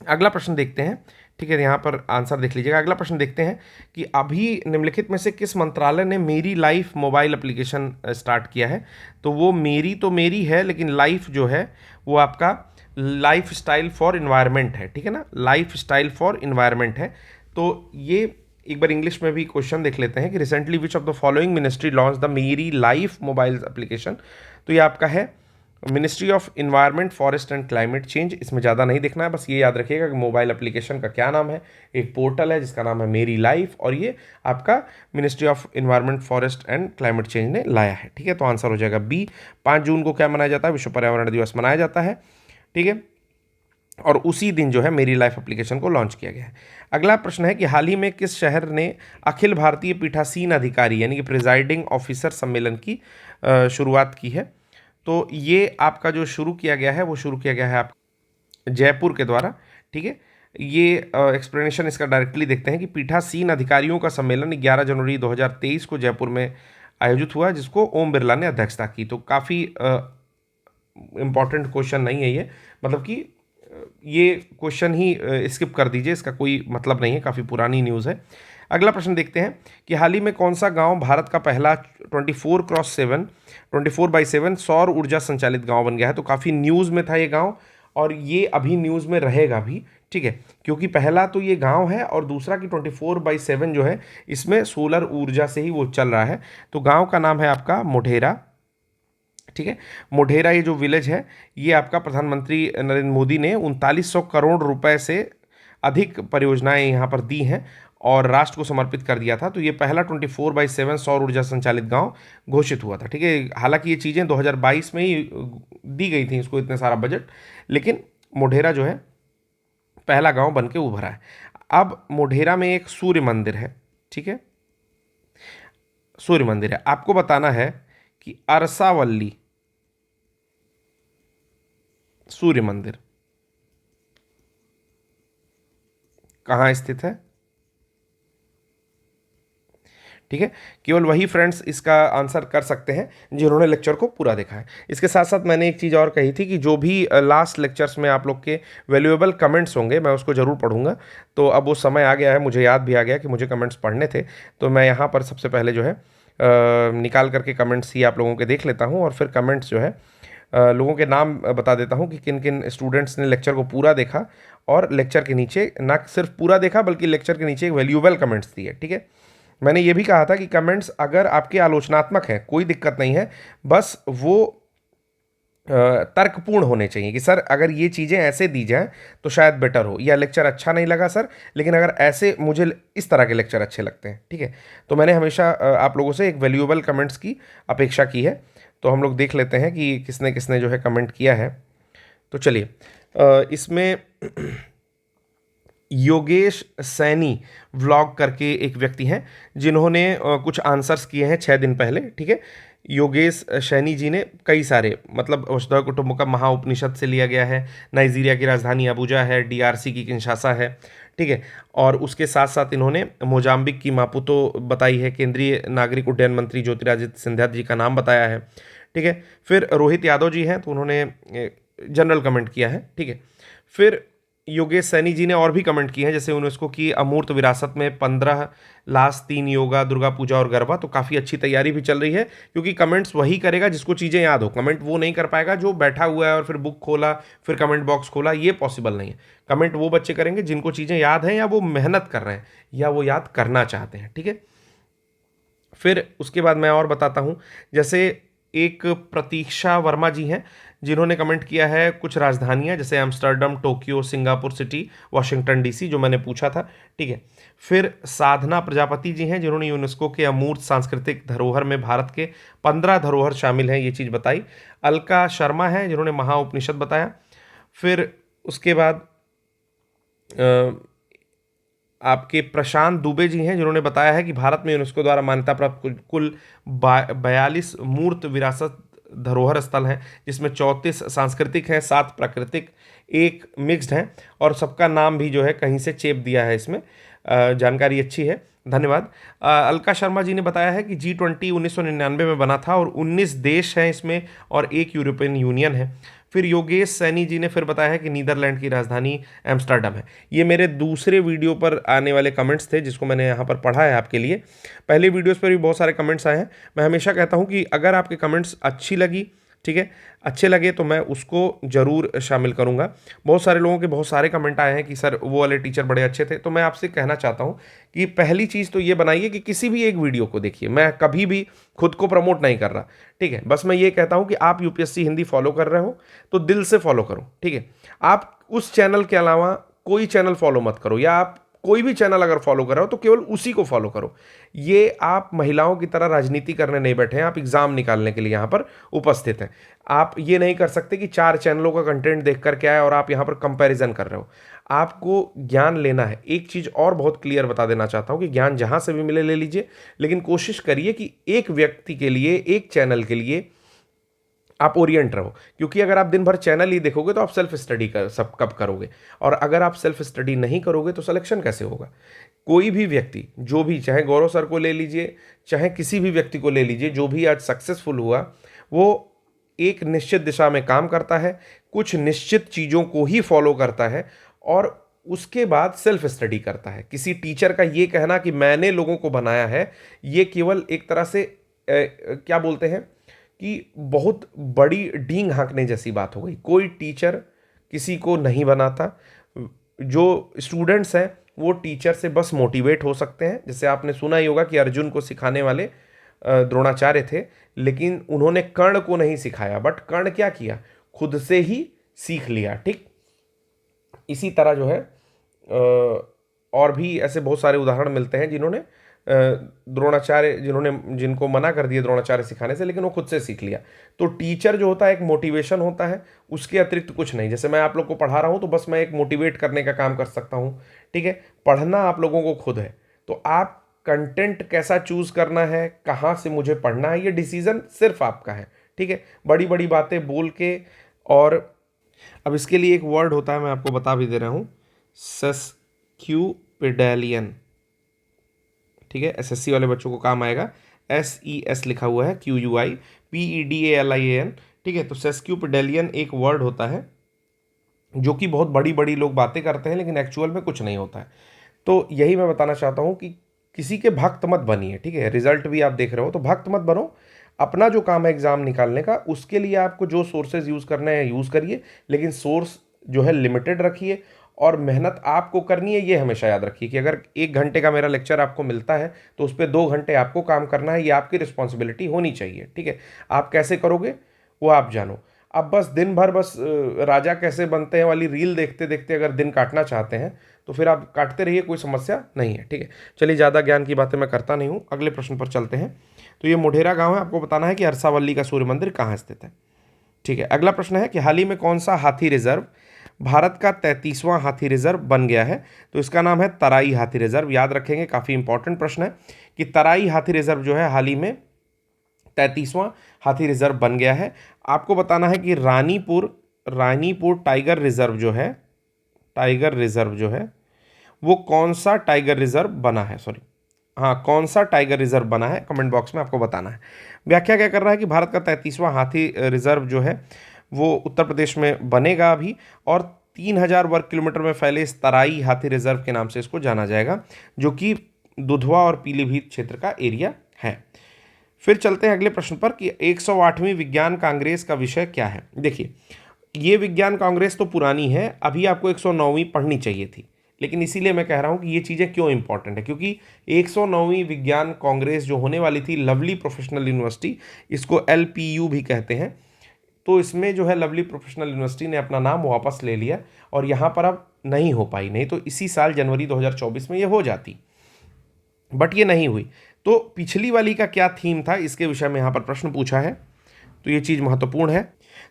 अगला प्रश्न देखते हैं, ठीक है, यहाँ पर आंसर देख लीजिएगा। अगला प्रश्न देखते हैं कि अभी निम्नलिखित में से किस मंत्रालय ने मेरी लाइफ मोबाइल एप्लीकेशन स्टार्ट किया है। तो वो मेरी तो मेरी है, लेकिन लाइफ जो है वो आपका लाइफ स्टाइल फॉर इन्वायरमेंट है, ठीक है ना, लाइफ स्टाइल फॉर इन्वायरमेंट है। तो ये एक बार इंग्लिश में भी क्वेश्चन देख लेते हैं कि recently which of the following ministry launch the मेरी लाइफ मोबाइल एप्लीकेशन। तो ये आपका है ministry of environment forest and climate change. इसमें ज़्यादा नहीं देखना है, बस ये याद रखिएगा कि मोबाइल एप्लीकेशन का क्या नाम है, एक पोर्टल है जिसका नाम है मेरी लाइफ, और ये आपका ministry of environment forest and climate change ने लाया है, ठीक है। तो आंसर हो जाएगा बी। 5 जून को क्या मनाया जाता है, विश्व पर्यावरण दिवस मनाया जाता है, ठीक है, और उसी दिन जो है मेरी लाइफ एप्लीकेशन को लॉन्च किया गया है। अगला प्रश्न है कि हाल ही में किस शहर ने अखिल भारतीय पीठासीन अधिकारी यानी कि प्रिजाइडिंग ऑफिसर सम्मेलन की शुरुआत की है। तो ये आपका जो शुरू किया गया है वो शुरू किया गया है आप जयपुर के द्वारा, ठीक है। ये एक्सप्लेनेशन इसका डायरेक्टली देखते हैं कि पीठासीन अधिकारियों का सम्मेलन 11 जनवरी 2023 को जयपुर में आयोजित हुआ, जिसको ओम बिरला ने अध्यक्षता की। तो काफ़ी इम्पॉर्टेंट क्वेश्चन नहीं है ये, मतलब कि ये क्वेश्चन ही स्किप कर दीजिए, इसका कोई मतलब नहीं है, काफ़ी पुरानी न्यूज़ है। अगला प्रश्न देखते हैं कि हाल ही में कौन सा गांव भारत का पहला 24x7 सौर ऊर्जा संचालित गांव बन गया है। तो काफ़ी न्यूज़ में था ये गांव, और ये अभी न्यूज़ में रहेगा भी, ठीक है, क्योंकि पहला तो ये गांव है और दूसरा कि 24/7 जो है इसमें सोलर ऊर्जा से ही वो चल रहा है। तो गांव का नाम है आपका मोढेरा, ठीक है। मोढेरा ये जो विलेज है ये आपका प्रधानमंत्री नरेंद्र मोदी ने 3900 करोड़ रुपए से अधिक परियोजनाएं यहाँ पर दी हैं और राष्ट्र को समर्पित कर दिया था। तो ये पहला 24/7 सौर ऊर्जा संचालित गांव घोषित हुआ था, ठीक है। हालांकि ये चीज़ें 2022 में ही दी गई थी इसको इतने सारा बजट, लेकिन मोढेरा जो है पहला गांव बन के उभरा है। अब मोढेरा में एक सूर्य मंदिर है, ठीक है, सूर्य मंदिर है। आपको बताना है कि अरसावल्ली सूर्य मंदिर कहाँ स्थित है, ठीक है। केवल वही फ्रेंड्स इसका आंसर कर सकते हैं जिन्होंने लेक्चर को पूरा देखा है। इसके साथ साथ मैंने एक चीज़ और कही थी कि जो भी लास्ट लेक्चर्स में आप लोग के वैल्यूएबल कमेंट्स होंगे मैं उसको ज़रूर पढ़ूंगा। तो अब वो समय आ गया है, मुझे याद भी आ गया कि मुझे कमेंट्स पढ़ने थे, तो मैं यहाँ पर सबसे पहले जो है निकाल करके कमेंट्स ही आप लोगों के देख लेता हूँ और फिर कमेंट्स जो है लोगों के नाम बता देता हूँ कि किन किन स्टूडेंट्स ने लेक्चर को पूरा देखा और लेक्चर के नीचे ना सिर्फ पूरा देखा बल्कि लेक्चर के नीचे एक वैल्यूएबल कमेंट्स दिए, ठीक है। मैंने ये भी कहा था कि कमेंट्स अगर आपके आलोचनात्मक हैं कोई दिक्कत नहीं है, बस वो तर्कपूर्ण होने चाहिए कि सर अगर ये चीज़ें ऐसे दी जाएं तो शायद बेटर हो, या लेक्चर अच्छा नहीं लगा सर लेकिन अगर ऐसे मुझे इस तरह के लेक्चर अच्छे लगते हैं, ठीक है। तो मैंने हमेशा आप लोगों से एक वैल्यूएबल कमेंट्स की अपेक्षा की है। तो हम लोग देख लेते हैं कि किसने किसने जो है कमेंट किया है। तो चलिए इसमें योगेश सैनी व्लॉग करके एक व्यक्ति हैं जिन्होंने कुछ आंसर्स किए हैं 6 दिन पहले, ठीक है। योगेश सैनी जी ने कई सारे, मतलब वसुधैव कुटुंबकम महाउपनिषद से लिया गया है, नाइजीरिया की राजधानी अबुजा है, डीआरसी की किंशासा है, ठीक है। और उसके साथ साथ इन्होंने मोजाम्बिक की मापुतो बताई है, केंद्रीय नागरिक उड्डयन मंत्री ज्योतिरादित्य सिंधिया जी का नाम बताया है, ठीक है। फिर रोहित यादव जी हैं तो उन्होंने जनरल कमेंट किया है, ठीक है। फिर योगेश सैनी जी ने और भी कमेंट किए हैं, जैसे यूनेस्को की अमूर्त विरासत में 15 लास्ट 3 योगा, दुर्गा पूजा और गरबा। तो काफ़ी अच्छी तैयारी भी चल रही है, क्योंकि कमेंट्स वही करेगा जिसको चीज़ें याद हो। कमेंट वो नहीं कर पाएगा जो बैठा हुआ है और फिर बुक खोला फिर कमेंट बॉक्स खोला, ये पॉसिबल नहीं है। कमेंट वो बच्चे करेंगे जिनको चीज़ें याद हैं या वो मेहनत कर रहे हैं या वो याद करना चाहते हैं, ठीक है। फिर उसके बाद मैं और बताता हूँ, जैसे एक प्रतीक्षा वर्मा जी हैं जिन्होंने कमेंट किया है कुछ राजधानियां जैसे Amsterdam, Tokyo, Singapore city, Washington DC, जो मैंने पूछा था, ठीक है। फिर साधना प्रजापति जी हैं जिन्होंने यूनेस्को के अमूर्त सांस्कृतिक धरोहर में भारत के 15 धरोहर शामिल हैं ये चीज़ बताई। अलका शर्मा है जिन्होंने महाउपनिषद बताया। फिर उसके बाद आपके प्रशांत दुबे जी हैं जिन्होंने बताया है कि भारत में यूनेस्को द्वारा मान्यता प्राप्त कुल 42 मूर्त विरासत धरोहर स्थल हैं, जिसमें 34 सांस्कृतिक हैं, 7 प्राकृतिक, 1 मिक्स्ड हैं, और सबका नाम भी जो है कहीं से चेप दिया है इसमें। जानकारी अच्छी है, धन्यवाद। अलका शर्मा जी ने बताया है कि G20 1999 में बना था और 19 देश हैं इसमें और 1 यूरोपियन यूनियन है। फिर योगेश सैनी जी ने फिर बताया है कि नीदरलैंड की राजधानी एम्स्टर्डम है। ये मेरे दूसरे वीडियो पर आने वाले कमेंट्स थे जिसको मैंने यहाँ पर पढ़ा है आपके लिए। पहले वीडियोस पर भी बहुत सारे कमेंट्स आए हैं। मैं हमेशा कहता हूँ कि अगर आपके कमेंट्स अच्छी लगी, ठीक है, अच्छे लगे तो मैं उसको ज़रूर शामिल करूँगा। बहुत सारे लोगों के बहुत सारे कमेंट आए हैं कि सर वो वाले टीचर बड़े अच्छे थे। तो मैं आपसे कहना चाहता हूँ कि पहली चीज़ तो ये बनाइए कि किसी भी एक वीडियो को देखिए। मैं कभी भी खुद को प्रमोट नहीं कर रहा, ठीक है। बस मैं ये कहता हूँ कि आप यूपीएससी हिंदी फॉलो कर रहे हो तो दिल से फॉलो करो, ठीक है। आप उस चैनल के अलावा कोई चैनल फॉलो मत करो, या आप कोई भी चैनल अगर फॉलो कर रहे हो तो केवल उसी को फॉलो करो। ये आप महिलाओं की तरह राजनीति करने नहीं बैठे हैं, आप एग्जाम निकालने के लिए यहाँ पर उपस्थित हैं। आप ये नहीं कर सकते कि 4 चैनलों का कंटेंट देख करके आए और आप यहाँ पर कंपैरिजन कर रहे हो। आपको ज्ञान लेना है। एक चीज़ और बहुत क्लियर बता देना चाहता हूँ कि ज्ञान जहाँ से भी मिले ले लीजिए, लेकिन कोशिश करिए कि एक व्यक्ति के लिए, एक चैनल के लिए आप ओरिएंट रहो। क्योंकि अगर आप दिन भर चैनल ही देखोगे तो आप सेल्फ स्टडी कर सब कब करोगे, और अगर आप सेल्फ स्टडी नहीं करोगे तो सिलेक्शन कैसे होगा। कोई भी व्यक्ति, जो भी, चाहे गौरव सर को ले लीजिए, चाहे किसी भी व्यक्ति को ले लीजिए, जो भी आज सक्सेसफुल हुआ वो एक निश्चित दिशा में काम करता है, कुछ निश्चित चीज़ों को ही फॉलो करता है और उसके बाद सेल्फ स्टडी करता है। किसी टीचर का ये कहना कि मैंने लोगों को बनाया है, ये केवल एक तरह से क्या बोलते हैं कि बहुत बड़ी डींग हाँकने जैसी बात हो गई। कोई टीचर किसी को नहीं बनाता। जो स्टूडेंट्स हैं वो टीचर से बस मोटिवेट हो सकते हैं। जैसे आपने सुना ही होगा कि अर्जुन को सिखाने वाले द्रोणाचार्य थे, लेकिन उन्होंने कर्ण को नहीं सिखाया, बट कर्ण क्या किया, खुद से ही सीख लिया, ठीक। इसी तरह जो है और भी ऐसे बहुत सारे उदाहरण मिलते हैं जिन्होंने द्रोणाचार्य, जिनको मना कर दिया द्रोणाचार्य सिखाने से, लेकिन वो खुद से सीख लिया। तो टीचर जो होता है एक मोटिवेशन होता है, उसके अतिरिक्त कुछ नहीं। जैसे मैं आप लोग को पढ़ा रहा हूँ तो बस मैं एक मोटिवेट करने का काम कर सकता हूँ, ठीक है, पढ़ना आप लोगों को खुद है। तो आप कंटेंट कैसा चूज करना है, कहाँ से मुझे पढ़ना है, ये डिसीजन सिर्फ आपका है। ठीक है, बड़ी बड़ी बातें बोल के। और अब इसके लिए एक वर्ड होता है, मैं आपको बता भी दे रहा हूँ, सेस्क्यूपिडेलियन। ठीक है, एसएससी वाले बच्चों को काम आएगा। SES लिखा हुआ है, QUIPEDALIAN। ठीक है, तो सेस्क्यूपिडेलियन एक वर्ड होता है जो कि बहुत बड़ी बड़ी लोग बातें करते हैं लेकिन एक्चुअल में कुछ नहीं होता है। तो यही मैं बताना चाहता हूँ कि किसी के भक्त मत बनिए। ठीक है, रिजल्ट भी आप देख रहे हो तो भक्त मत बनो। अपना जो काम है एग्जाम निकालने का, उसके लिए आपको जो सोर्सेज यूज़ करने हैं यूज़ करिए, लेकिन सोर्स जो है लिमिटेड रखिए। और मेहनत आपको करनी है, ये हमेशा याद रखिए कि अगर 1 घंटे का मेरा लेक्चर आपको मिलता है तो उस पर 2 घंटे आपको काम करना है, ये आपकी रिस्पॉन्सिबिलिटी होनी चाहिए। ठीक है, आप कैसे करोगे वो आप जानो। अब बस दिन भर बस राजा कैसे बनते हैं वाली रील देखते देखते अगर दिन काटना चाहते हैं तो फिर आप काटते रहिए, कोई समस्या नहीं है। ठीक है, चलिए, ज़्यादा ज्ञान की बातें मैं करता नहीं हूँ, अगले प्रश्न पर चलते हैं। तो ये मोढेरा गांव है, आपको बताना है कि अरसावल्ली का सूर्य मंदिर कहाँ स्थित है। ठीक है, अगला प्रश्न है कि हाल ही में कौन सा हाथी रिजर्व भारत का 33वां हाथी रिजर्व बन गया है। तो इसका नाम है तराई हाथी रिजर्व। याद रखेंगे, काफ़ी इंपॉर्टेंट प्रश्न है कि तराई हाथी रिजर्व जो है हाल ही में 33वां हाथी रिजर्व बन गया है। आपको बताना है कि रानीपुर टाइगर रिजर्व जो है, टाइगर रिजर्व जो है वो कौन सा टाइगर रिजर्व बना है, सॉरी, हाँ, कौन सा टाइगर रिजर्व बना है, कमेंट बॉक्स में आपको बताना है। व्याख्या क्या कर रहा है कि भारत का 33वां हाथी रिजर्व जो है वो उत्तर प्रदेश में बनेगा अभी, और 3000 वर्ग किलोमीटर में फैले इस तराई हाथी रिजर्व के नाम से इसको जाना जाएगा, जो कि दुधवा और पीलीभीत क्षेत्र का एरिया है। फिर चलते हैं अगले प्रश्न पर कि 108वीं विज्ञान कांग्रेस का विषय क्या है। देखिए, ये विज्ञान कांग्रेस तो पुरानी है, अभी आपको 109वीं पढ़नी चाहिए थी, लेकिन इसीलिए मैं कह रहा हूँ कि ये चीज़ें क्यों इंपॉर्टेंट है, क्योंकि 109वीं विज्ञान कांग्रेस जो होने वाली थी लवली प्रोफेशनल यूनिवर्सिटी, इसको LPU भी कहते हैं, तो इसमें जो है लवली प्रोफेशनल यूनिवर्सिटी ने अपना नाम वापस ले लिया और यहाँ पर अब नहीं हो पाई, नहीं तो इसी साल जनवरी 2024 में ये हो जाती, बट ये नहीं हुई। तो पिछली वाली का क्या थीम था, इसके विषय में यहाँ पर प्रश्न पूछा है, तो ये चीज़ महत्वपूर्ण है।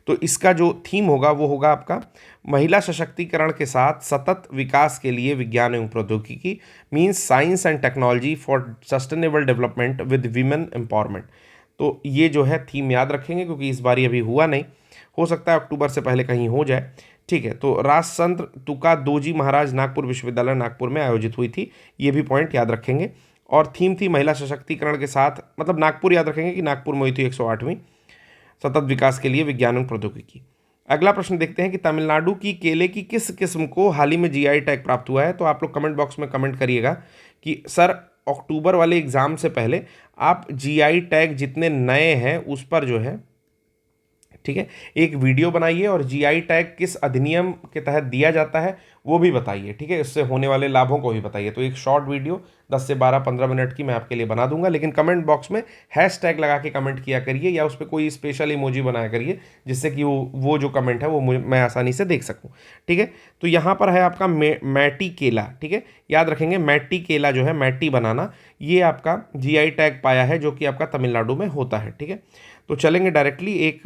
तो इसका जो थीम होगा वो होगा आपका महिला सशक्तिकरण के साथ सतत विकास के लिए विज्ञान एवं प्रौद्योगिकी, means science and technology for sustainable development with women empowerment. तो ये जो है थीम याद रखेंगे, क्योंकि इस बार अभी हुआ नहीं, हो सकता है अक्टूबर से पहले कहीं हो जाए। ठीक है, तो राजसंत तुका दोजी महाराज नागपुर विश्वविद्यालय नागपुर में आयोजित हुई थी, ये भी पॉइंट याद रखेंगे। और थीम थी महिला सशक्तिकरण के साथ, मतलब नागपुर याद रखेंगे कि नागपुर में हुई थी 108वीं सतत विकास के लिए विज्ञान एवं प्रौद्योगिकी। अगला प्रश्न देखते हैं कि तमिलनाडु की केले की किस किस्म को हाल ही में GI टैग प्राप्त हुआ है। तो आप लोग कमेंट बॉक्स में कमेंट करिएगा कि सर अक्टूबर वाले एग्जाम से पहले आप GI टैग जितने नए हैं उस पर जो है, ठीक है, एक वीडियो बनाइए और GI टैग किस अधिनियम के तहत दिया जाता है वो भी बताइए। ठीक है, इससे होने वाले लाभों को भी बताइए। तो एक शॉर्ट वीडियो 10 से 12-15 मिनट की मैं आपके लिए बना दूंगा, लेकिन कमेंट बॉक्स में हैशटैग लगा के कमेंट किया करिए या उस पर कोई स्पेशल इमोजी बनाया करिए, जिससे कि वो जो कमेंट है वो मैं आसानी से देख सकूँ। ठीक है, तो यहाँ पर है आपका मैटी केला। ठीक है, याद रखेंगे, मैटी केला जो है, मैटी बनाना, ये आपका GI टैग पाया है, जो कि आपका तमिलनाडु में होता है। ठीक है, तो चलेंगे डायरेक्टली, एक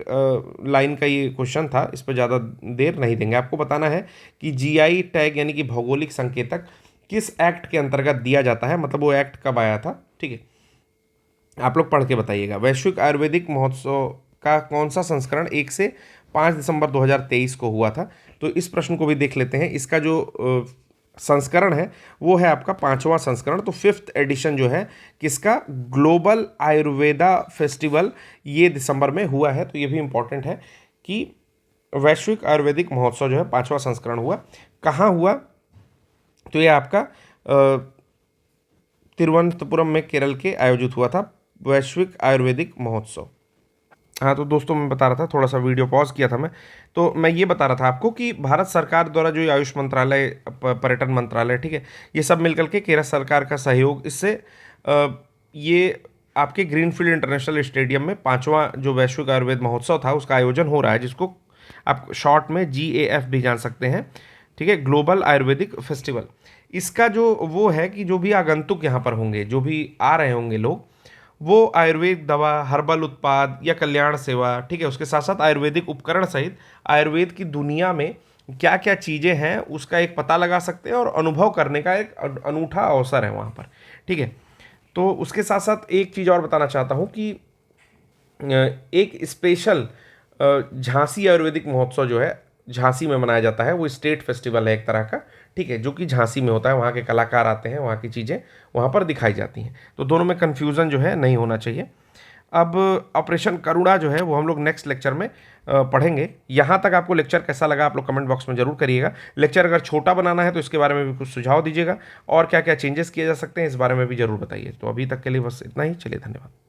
लाइन का ये क्वेश्चन था, इस पर ज़्यादा देर नहीं देंगे। आपको बताना है कि GI टैग यानी कि भौगोलिक संकेतक किस एक्ट के अंतर्गत दिया जाता है, मतलब वो एक्ट कब आया था। ठीक है, आप लोग पढ़ के बताइएगा। वैश्विक आयुर्वेदिक महोत्सव का कौन सा संस्करण 1 से 5 दिसंबर 2023 को हुआ था। तो इस प्रश्न को भी देख लेते हैं। इसका जो संस्करण है वो है आपका 5वां संस्करण। तो 5th एडिशन जो है किसका, ग्लोबल आयुर्वेदा फेस्टिवल, ये दिसंबर में हुआ है। तो ये भी इंपॉर्टेंट है कि वैश्विक आयुर्वेदिक महोत्सव जो है 5वां संस्करण हुआ, कहाँ हुआ, तो ये आपका तिरुवनंतपुरम में केरल के आयोजित हुआ था वैश्विक आयुर्वेदिक महोत्सव। हाँ, तो दोस्तों मैं बता रहा था, थोड़ा सा वीडियो पॉज किया था मैं, तो मैं ये बता रहा था आपको कि भारत सरकार द्वारा जो आयुष मंत्रालय, पर्यटन मंत्रालय, ठीक है, ये सब मिलकर के केरल सरकार का सहयोग, इससे ये आपके ग्रीनफील्ड इंटरनेशनल स्टेडियम में 5वां जो वैश्विक आयुर्वेद महोत्सव था उसका आयोजन हो रहा है, जिसको आप शॉर्ट में GAF भी जान सकते हैं। ठीक है, ग्लोबल आयुर्वेदिक फेस्टिवल। इसका जो वो है कि जो भी आगंतुक यहाँ पर होंगे, जो भी आ रहे होंगे लोग, वो आयुर्वेद दवा, हर्बल उत्पाद या कल्याण सेवा, ठीक है, उसके साथ साथ आयुर्वेदिक उपकरण सहित आयुर्वेद की दुनिया में क्या क्या चीज़ें हैं उसका एक पता लगा सकते हैं और अनुभव करने का एक अनूठा अवसर है वहाँ पर। ठीक है, तो उसके साथ साथ एक चीज़ और बताना चाहता हूँ कि एक स्पेशल झांसी आयुर्वेदिक महोत्सव जो है झांसी में मनाया जाता है, वो स्टेट फेस्टिवल है एक तरह का। ठीक है, जो कि झांसी में होता है, वहाँ के कलाकार आते हैं, वहाँ की चीज़ें वहाँ पर दिखाई जाती हैं। तो दोनों में कन्फ्यूज़न जो है नहीं होना चाहिए। अब ऑपरेशन करुणा जो है वो हम लोग नेक्स्ट लेक्चर में पढ़ेंगे। यहाँ तक आपको लेक्चर कैसा लगा आप लोग कमेंट बॉक्स में जरूर करिएगा। लेक्चर अगर छोटा बनाना है तो इसके बारे में भी कुछ सुझाव दीजिएगा, और क्या क्या चेंजेस किए जा सकते हैं इस बारे में भी जरूर बताइए। तो अभी तक के लिए बस इतना ही, चलिए धन्यवाद।